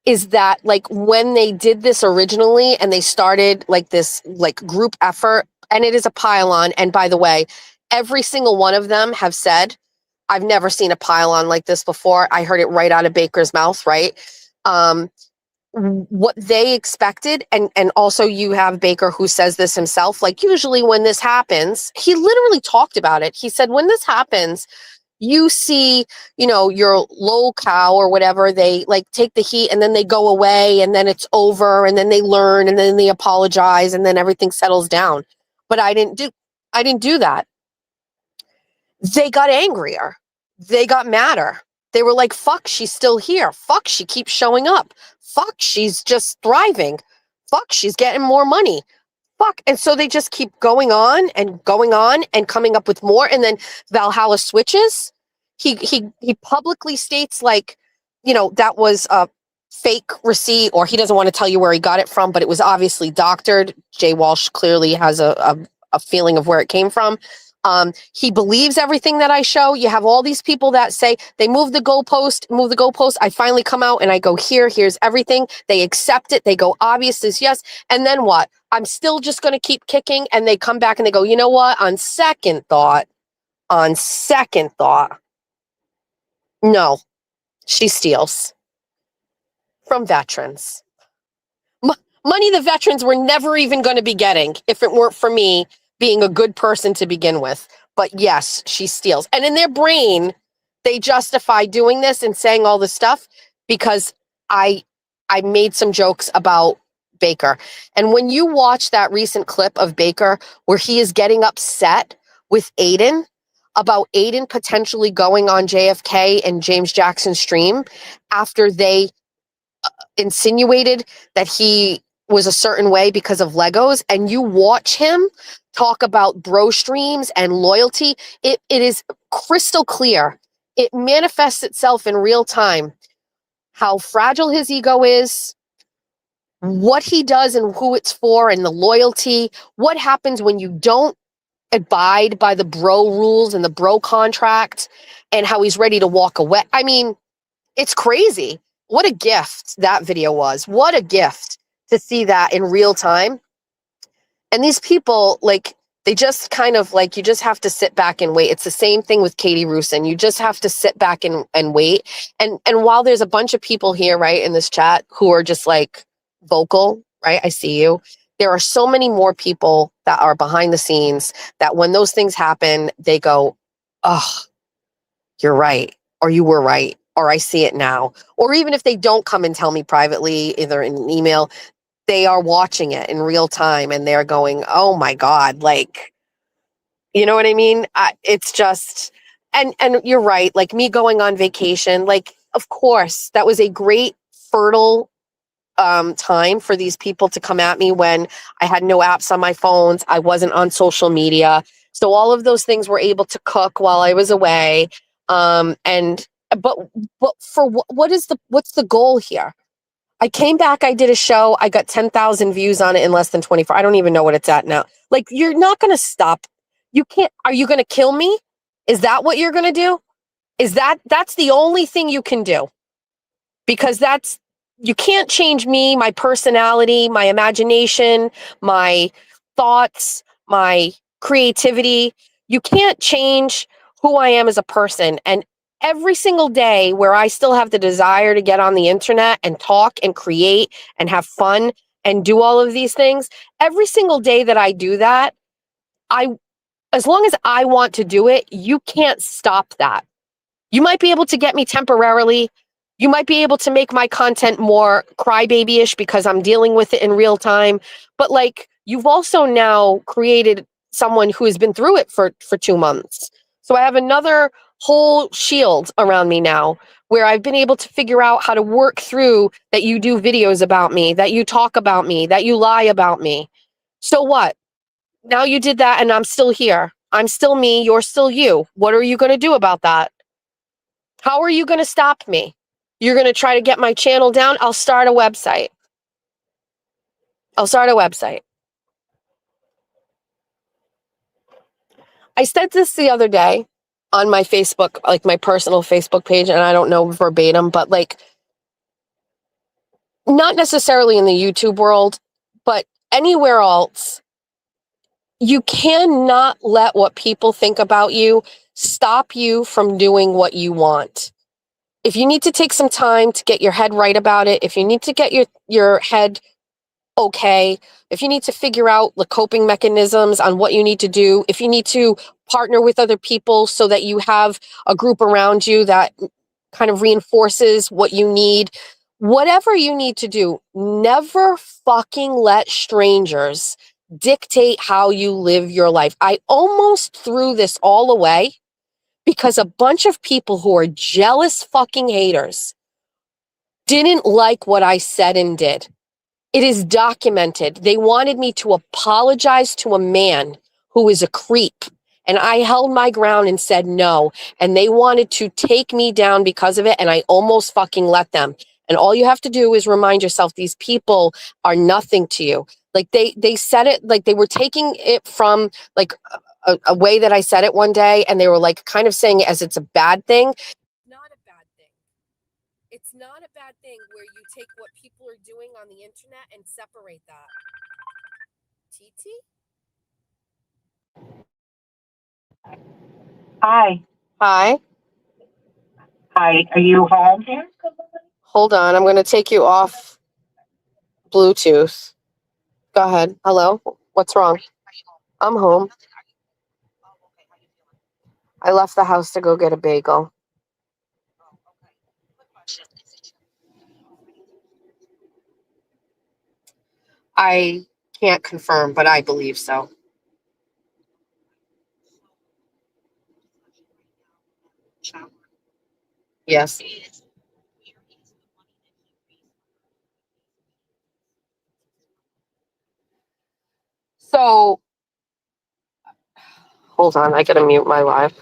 is that, like, when they did this originally and they started like this group effort, and it is a pile-on, and by the way, every single one of them have said, I've never seen a pile-on like this before. I heard it right out of Baker's mouth, right? what they expected. And also you have Baker who says this himself, like usually when this happens, he literally talked about it. He said, when this happens, you see, your low cow or whatever, they like take the heat and then they go away and then it's over and then they learn and then they apologize and then everything settles down. But I didn't do that. They got angrier. They got madder. They were like, fuck, she's still here. Fuck, she keeps showing up. Fuck, she's just thriving. Fuck, she's getting more money. Fuck. And so they just keep going on and coming up with more. And then Valhalla switches. He publicly states like, that was a fake receipt, or he doesn't want to tell you where he got it from, but it was obviously doctored. Jay Walsh clearly has a feeling of where it came from. He believes everything that I show. You have all these people that say they move the goalpost. I finally come out and I go, here's everything. They accept it. They go, obvious is yes. And then what? I'm still just going to keep kicking. And they come back and they go, you know what? On second thought, no, she steals from veterans. Money the veterans were never even going to be getting if it weren't for me being a good person to begin with. But yes, she steals. And in their brain, they justify doing this and saying all this stuff because I made some jokes about Baker. And when you watch that recent clip of Baker where he is getting upset with Aiden about Aiden potentially going on JFK and James Jackson's stream after they insinuated that he was a certain way because of Legos, and you watch him talk about bro streams and loyalty, it is crystal clear. It manifests itself in real time how fragile his ego is, what he does and who it's for, and the loyalty, what happens when you don't abide by the bro rules and the bro contract, and how he's ready to walk away. I mean, it's crazy. What a gift that video was. What a gift to see that in real time. And these people, like, they just kind of like, you just have to sit back and wait. It's the same thing with Katie Rusin. You just have to sit back and wait. And while there's a bunch of people here, right, in this chat who are just like vocal, right? I see you. There are so many more people that are behind the scenes that when those things happen, they go, oh, you're right. Or you were right. Or I see it now. Or even if they don't come and tell me privately, either in an email, they are watching it in real time and they're going, oh my God, like, you know what I mean? It's just, and you're right. Like me going on vacation, like, of course, that was a great, fertile time for these people to come at me when I had no apps on my phones. I wasn't on social media. So all of those things were able to cook while I was away. But for what's the goal here? I came back, I did a show, I got 10,000 views on it in less than 24. I don't even know what it's at now. Like, you're not going to stop. You can't. Are you going to kill me? Is that what you're going to do? That's the only thing you can do? Because you can't change me, my personality, my imagination, my thoughts, my creativity. You can't change who I am as a person. And every single day where I still have the desire to get on the internet and talk and create and have fun and do all of these things, every single day that I do that, as long as I want to do it, you can't stop that. You might be able to get me temporarily. You might be able to make my content more crybaby-ish because I'm dealing with it in real time. But like, you've also now created someone who has been through it for 2 months. So I have another whole shield around me now where I've been able to figure out how to work through that you do videos about me, that you talk about me, that you lie about me. So what? Now you did that and I'm still here. I'm still me. You're still you. What are you going to do about that? How are you going to stop me? You're going to try to get my channel down? I'll start a website. I said this the other day on my Facebook, like my personal Facebook page, and I don't know verbatim, but like, not necessarily in the YouTube world, but anywhere else, you cannot let what people think about you stop you from doing what you want. if you need to take some time to get your head right about it, if you need to get your head okay, if you need to figure out the coping mechanisms on what you need to do, if you need to partner with other people so that you have a group around you that kind of reinforces what you need, whatever you need to do, never fucking let strangers dictate how you live your life. I almost threw this all away because a bunch of people who are jealous fucking haters didn't like what I said and did. It is documented. They wanted me to apologize to a man who is a creep. And I held my ground and said no. And they wanted to take me down because of it. And I almost fucking let them. And all you have to do is remind yourself these people are nothing to you. Like they said it, like they were taking it from like a way that I said it one day. And they were like kind of saying it as it's a bad thing. Not a bad thing. It's not a bad thing where you take what people are doing on the internet and separate that. TT? Hi. Hi. Hi. Are you home? Hold on. I'm going to take you off Bluetooth. Go ahead. Hello? What's wrong? I'm home. I left the house to go get a bagel. I can't confirm, but I believe so. Yes. So, hold on. I got to mute my live.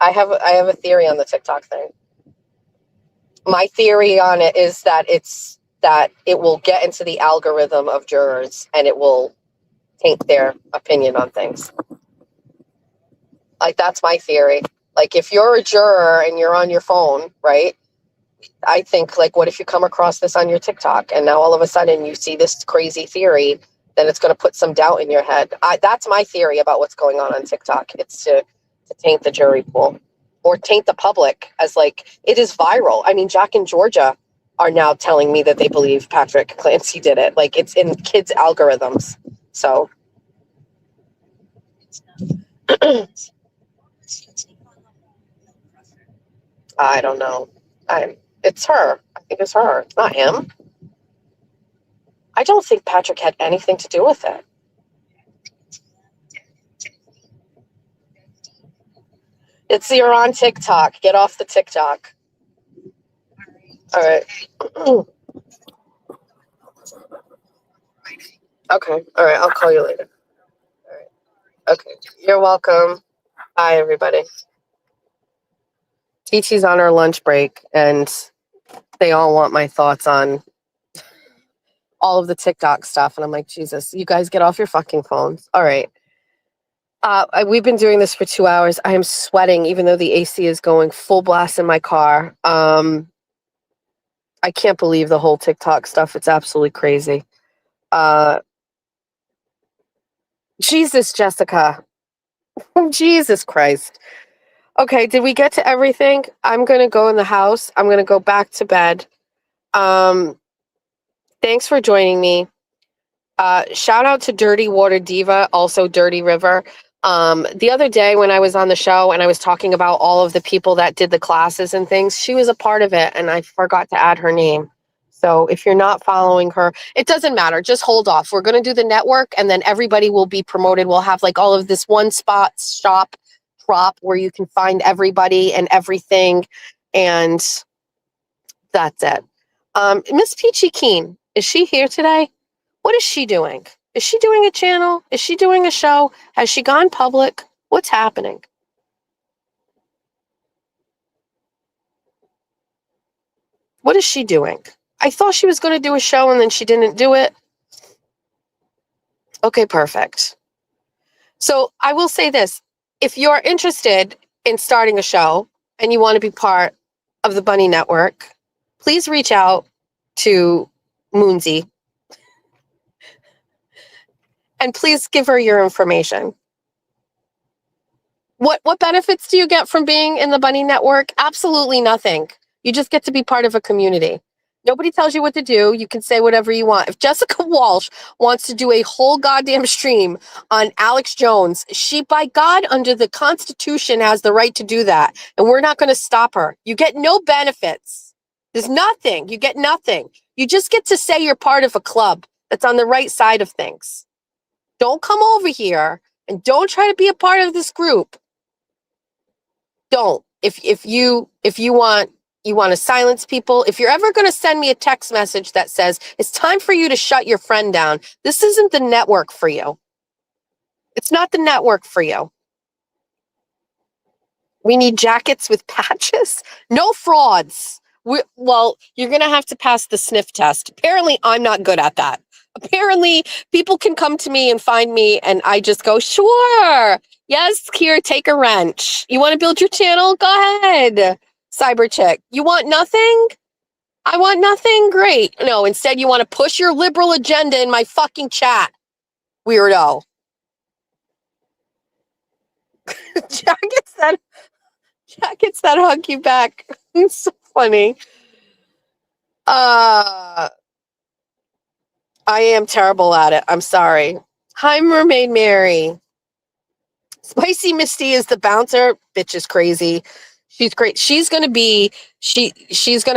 I have a theory on the TikTok thing. My theory on it is that it will get into the algorithm of jurors and it will taint their opinion on things. Like, that's my theory. Like, if you're a juror and you're on your phone, right? I think, like, what if you come across this on your TikTok and now all of a sudden you see this crazy theory, then it's going to put some doubt in your head. That's my theory about what's going on TikTok. It's to taint the jury pool or taint the public as, like, it is viral. I mean, Jack and Georgia are now telling me that they believe Patrick Clancy did it. Like, it's in kids' algorithms. So I don't know. It's her. I think it's her. It's not him. I don't think Patrick had anything to do with it. You're on TikTok. Get off the TikTok. All right. Okay. All right. I'll call you later. All right. Okay. You're welcome. Bye, everybody. TT's on her lunch break, and they all want my thoughts on all of the TikTok stuff. And I'm like, Jesus, you guys get off your fucking phones. All right. We've been doing this for 2 hours. I am sweating, even though the AC is going full blast in my car. I can't believe the whole TikTok stuff. It's absolutely crazy. Jesus, Jessica. Jesus Christ. Okay, did we get to everything? I'm going to go in the house. I'm going to go back to bed. Thanks for joining me. Shout out to Dirty Water Diva, also Dirty River. The other day when I was on the show and I was talking about all of the people that did the classes and things, she was a part of it and I forgot to add her name. So if you're not following her, it doesn't matter. Just hold off. We're going to do the network and then everybody will be promoted. We'll have like all of this one spot shop drop where you can find everybody and everything. And that's it. Miss Peachy Keen, is she here today? What is she doing? Is she doing a channel? Is she doing a show? Has she gone public? What's happening? What is she doing? I thought she was going to do a show and then she didn't do it. Okay, perfect. So I will say this. If you're interested in starting a show and you want to be part of the Bunny Network, please reach out to Moonsy. And please give her your information. What benefits do you get from being in the Bunny Network? Absolutely nothing. You just get to be part of a community. Nobody tells you what to do. You can say whatever you want. If Jessica Walsh wants to do a whole goddamn stream on Alex Jones, she, by God, under the Constitution, has the right to do that. And we're not going to stop her. You get no benefits. There's nothing. You get nothing. You just get to say you're part of a club that's on the right side of things. Don't come over here and don't try to be a part of this group. Don't. If you want to silence people, if you're ever going to send me a text message that says it's time for you to shut your friend down, this isn't the network for you. It's not the network for you. We need jackets with patches. No frauds. Well, you're going to have to pass the sniff test. Apparently, I'm not good at that. Apparently, people can come to me and find me, and I just go, sure. Yes, here, take a wrench. You want to build your channel? Go ahead. Cyber chick. You want nothing? I want nothing? Great. No, instead you want to push your liberal agenda in my fucking chat. Weirdo. Jackets that hug you back. It's so funny. I am terrible at it. I'm sorry. Hi, Mermaid Mary. Spicy Misty is the bouncer. Bitch is crazy. She's great. She's gonna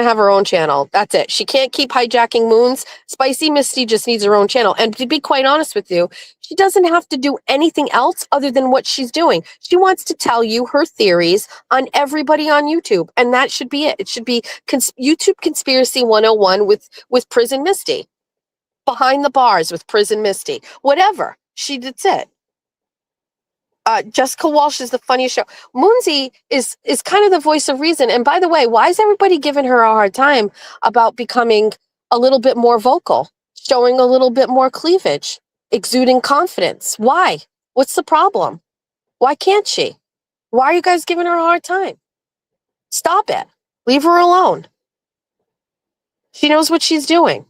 have her own channel. That's it. She can't keep hijacking Moons. Spicy Misty just needs her own channel. And to be quite honest with you, she doesn't have to do anything else other than what she's doing. She wants to tell you her theories on everybody on YouTube. And that should be it. It should be YouTube Conspiracy 101 with Prison Misty. Behind the Bars with Prison Misty. Whatever. That's it. Jessica Walsh is the funniest show. Moonsy is kind of the voice of reason. And by the way, why is everybody giving her a hard time about becoming a little bit more vocal, showing a little bit more cleavage, exuding confidence? Why? What's the problem? Why can't she? Why are you guys giving her a hard time? Stop it. Leave her alone. She knows what she's doing.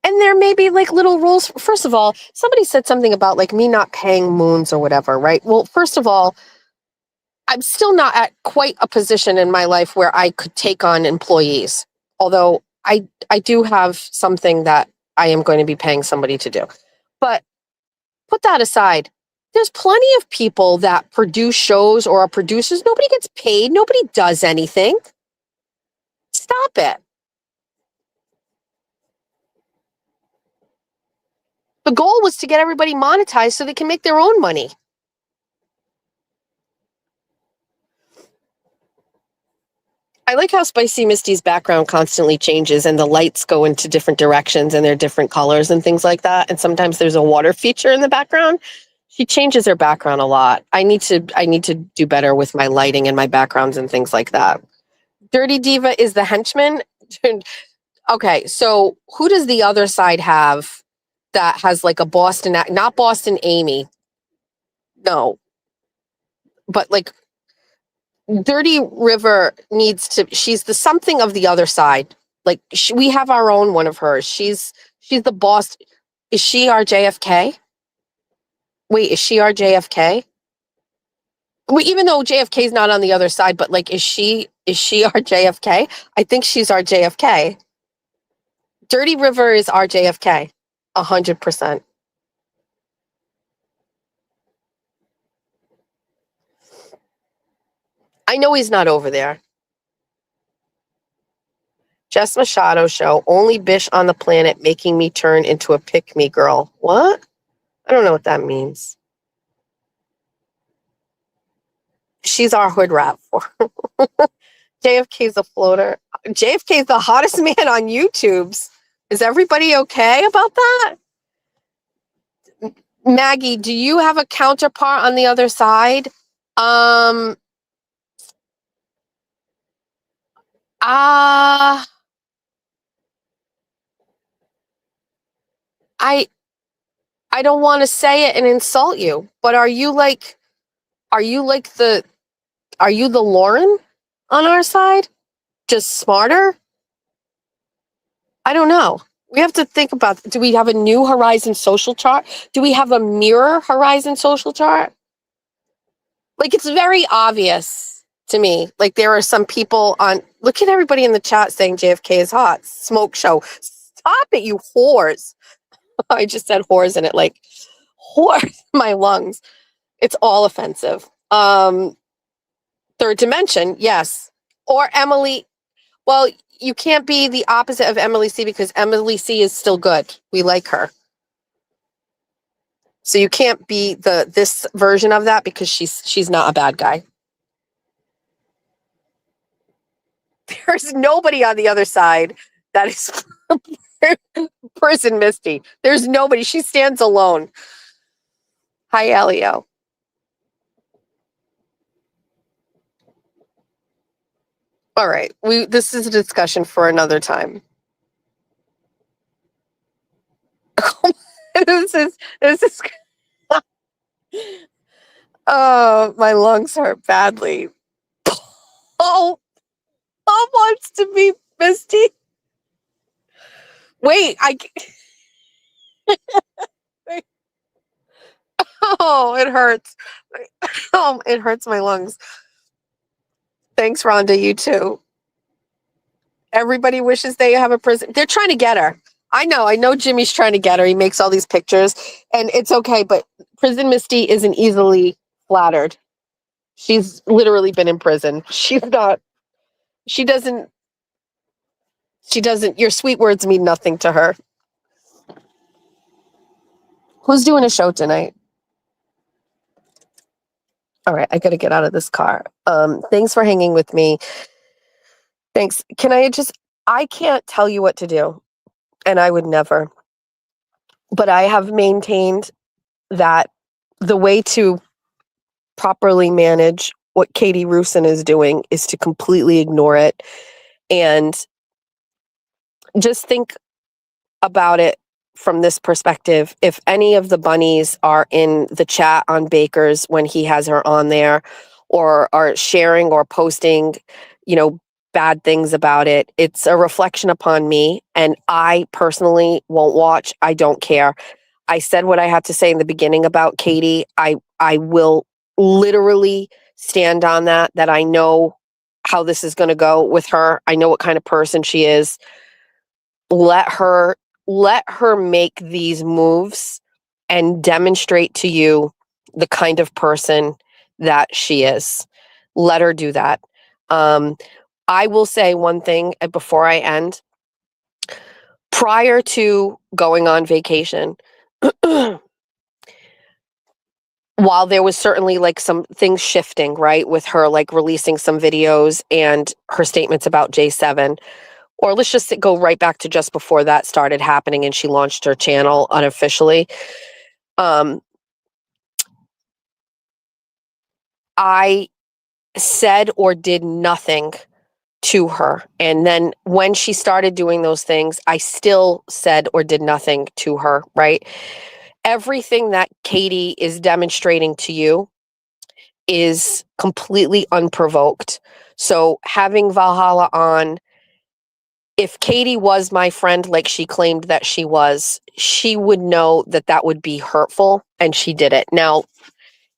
And there may be like little rules. First of all, somebody said something about like me not paying moons or whatever, right? Well, first of all, I'm still not at quite a position in my life where I could take on employees. Although I do have something that I am going to be paying somebody to do. But put that aside. There's plenty of people that produce shows or are producers. Nobody gets paid. Nobody does anything. Stop it. The goal was to get everybody monetized so they can make their own money. I like how Spicy Misty's background constantly changes and the lights go into different directions and they're different colors and things like that. And sometimes there's a water feature in the background. She changes her background a lot. I need to do better with my lighting and my backgrounds and things like that. Dirty Diva is the henchman. Okay, so who does the other side have that has like a Boston, not Boston Amy. No. But like Dirty River needs to, she's the something of the other side. Like we have our own one of hers. She's the boss. Is she our JFK? Wait, is she our JFK? Even though JFK is not on the other side, but like, is she our JFK? I think she's our JFK. Dirty River is our JFK. 100%. I know he's not over there. Jess Machado show, only bish on the planet making me turn into a pick-me girl. What? I don't know what that means. She's our hood rat for. JFK's a floater. JFK's the hottest man on YouTube's. Is everybody okay about that? Maggie, do you have a counterpart on the other side? I don't want to say it and insult you, but are you the Lauren on our side? Just smarter? I don't know. We have to think about, do we have a new Horizon social chart? Do we have a mirror Horizon social chart? Like, it's very obvious to me. Like, there are some people on, look at everybody in the chat saying JFK is hot. Smoke show. Stop it, you whores. I just said whores in it, like, whores, my lungs. It's all offensive. Third Dimension, yes. Or Emily. Well, you can't be the opposite of Emily C because Emily C is still good. We like her. So you can't be this version of that because she's not a bad guy. There's nobody on the other side that is Prison Misty. There's nobody. She stands alone. Hi, Elio. All right. This is a discussion for another time. This is oh, my lungs hurt badly. Oh, Mom wants to be Misty. Wait, oh, it hurts. Oh, it hurts my lungs. Thanks, Rhonda. You too. Everybody wishes they have a prison. They're trying to get her. I know Jimmy's trying to get her. He makes all these pictures and it's okay, but Prison Misty isn't easily flattered. She's literally been in prison. She doesn't, your sweet words mean nothing to her. Who's doing a show tonight? All right, I got to get out of this car. Thanks for hanging with me. Thanks. I can't tell you what to do. And I would never. But I have maintained that the way to properly manage what Katie Rusin is doing is to completely ignore it and just think about it from this perspective. If any of the bunnies are in the chat on Baker's when he has her on there, or are sharing or posting, bad things about it, it's a reflection upon me. And I personally won't watch. I don't care. I said what I had to say in the beginning about Katie. I will literally stand on that I know how this is going to go with her. I know what kind of person she is. Let her make these moves and demonstrate to you the kind of person that she is. Let her do that. I will say one thing before I end. Prior to going on vacation, while there was certainly like some things shifting, right, with her like releasing some videos and her statements about J7, or let's just go right back to just before that started happening and she launched her channel unofficially. I said or did nothing to her. And then when she started doing those things, I still said or did nothing to her, right? Everything that Katie is demonstrating to you is completely unprovoked. So having Valhalla on, if Katie was my friend like she claimed that she was, she would know that that would be hurtful, and she did it. Now,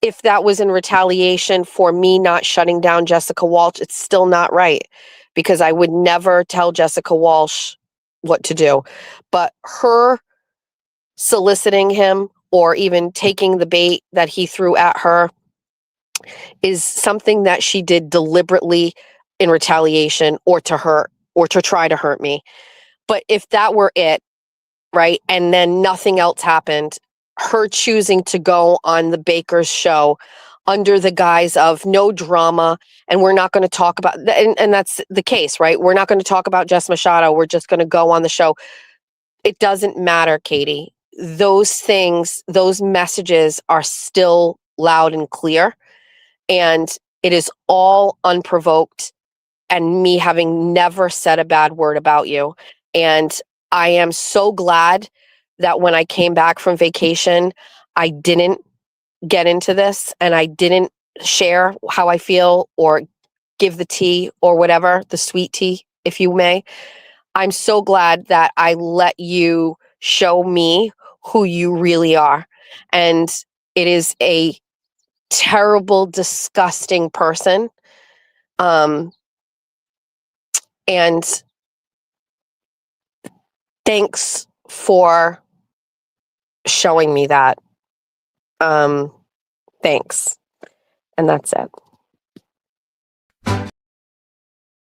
if that was in retaliation for me not shutting down Jessica Walsh, it's still not right, because I would never tell Jessica Walsh what to do. But her soliciting him or even taking the bait that he threw at her is something that she did deliberately in retaliation or to hurt or to try to hurt me. But if that were it, right, and then nothing else happened, her choosing to go on the Baker's show under the guise of no drama, and we're not going to talk about, and that's the case, right? We're not going to talk about Jess Machado. We're just going to go on the show. It doesn't matter, Katie. Those things, those messages are still loud and clear, and it is all unprovoked, and me having never said a bad word about you. And I am so glad that when I came back from vacation, I didn't get into this and I didn't share how I feel or give the tea or whatever, the sweet tea, if you may. I'm so glad that I let you show me who you really are. And it is a terrible, disgusting person. And thanks for showing me that. Thanks. And that's it.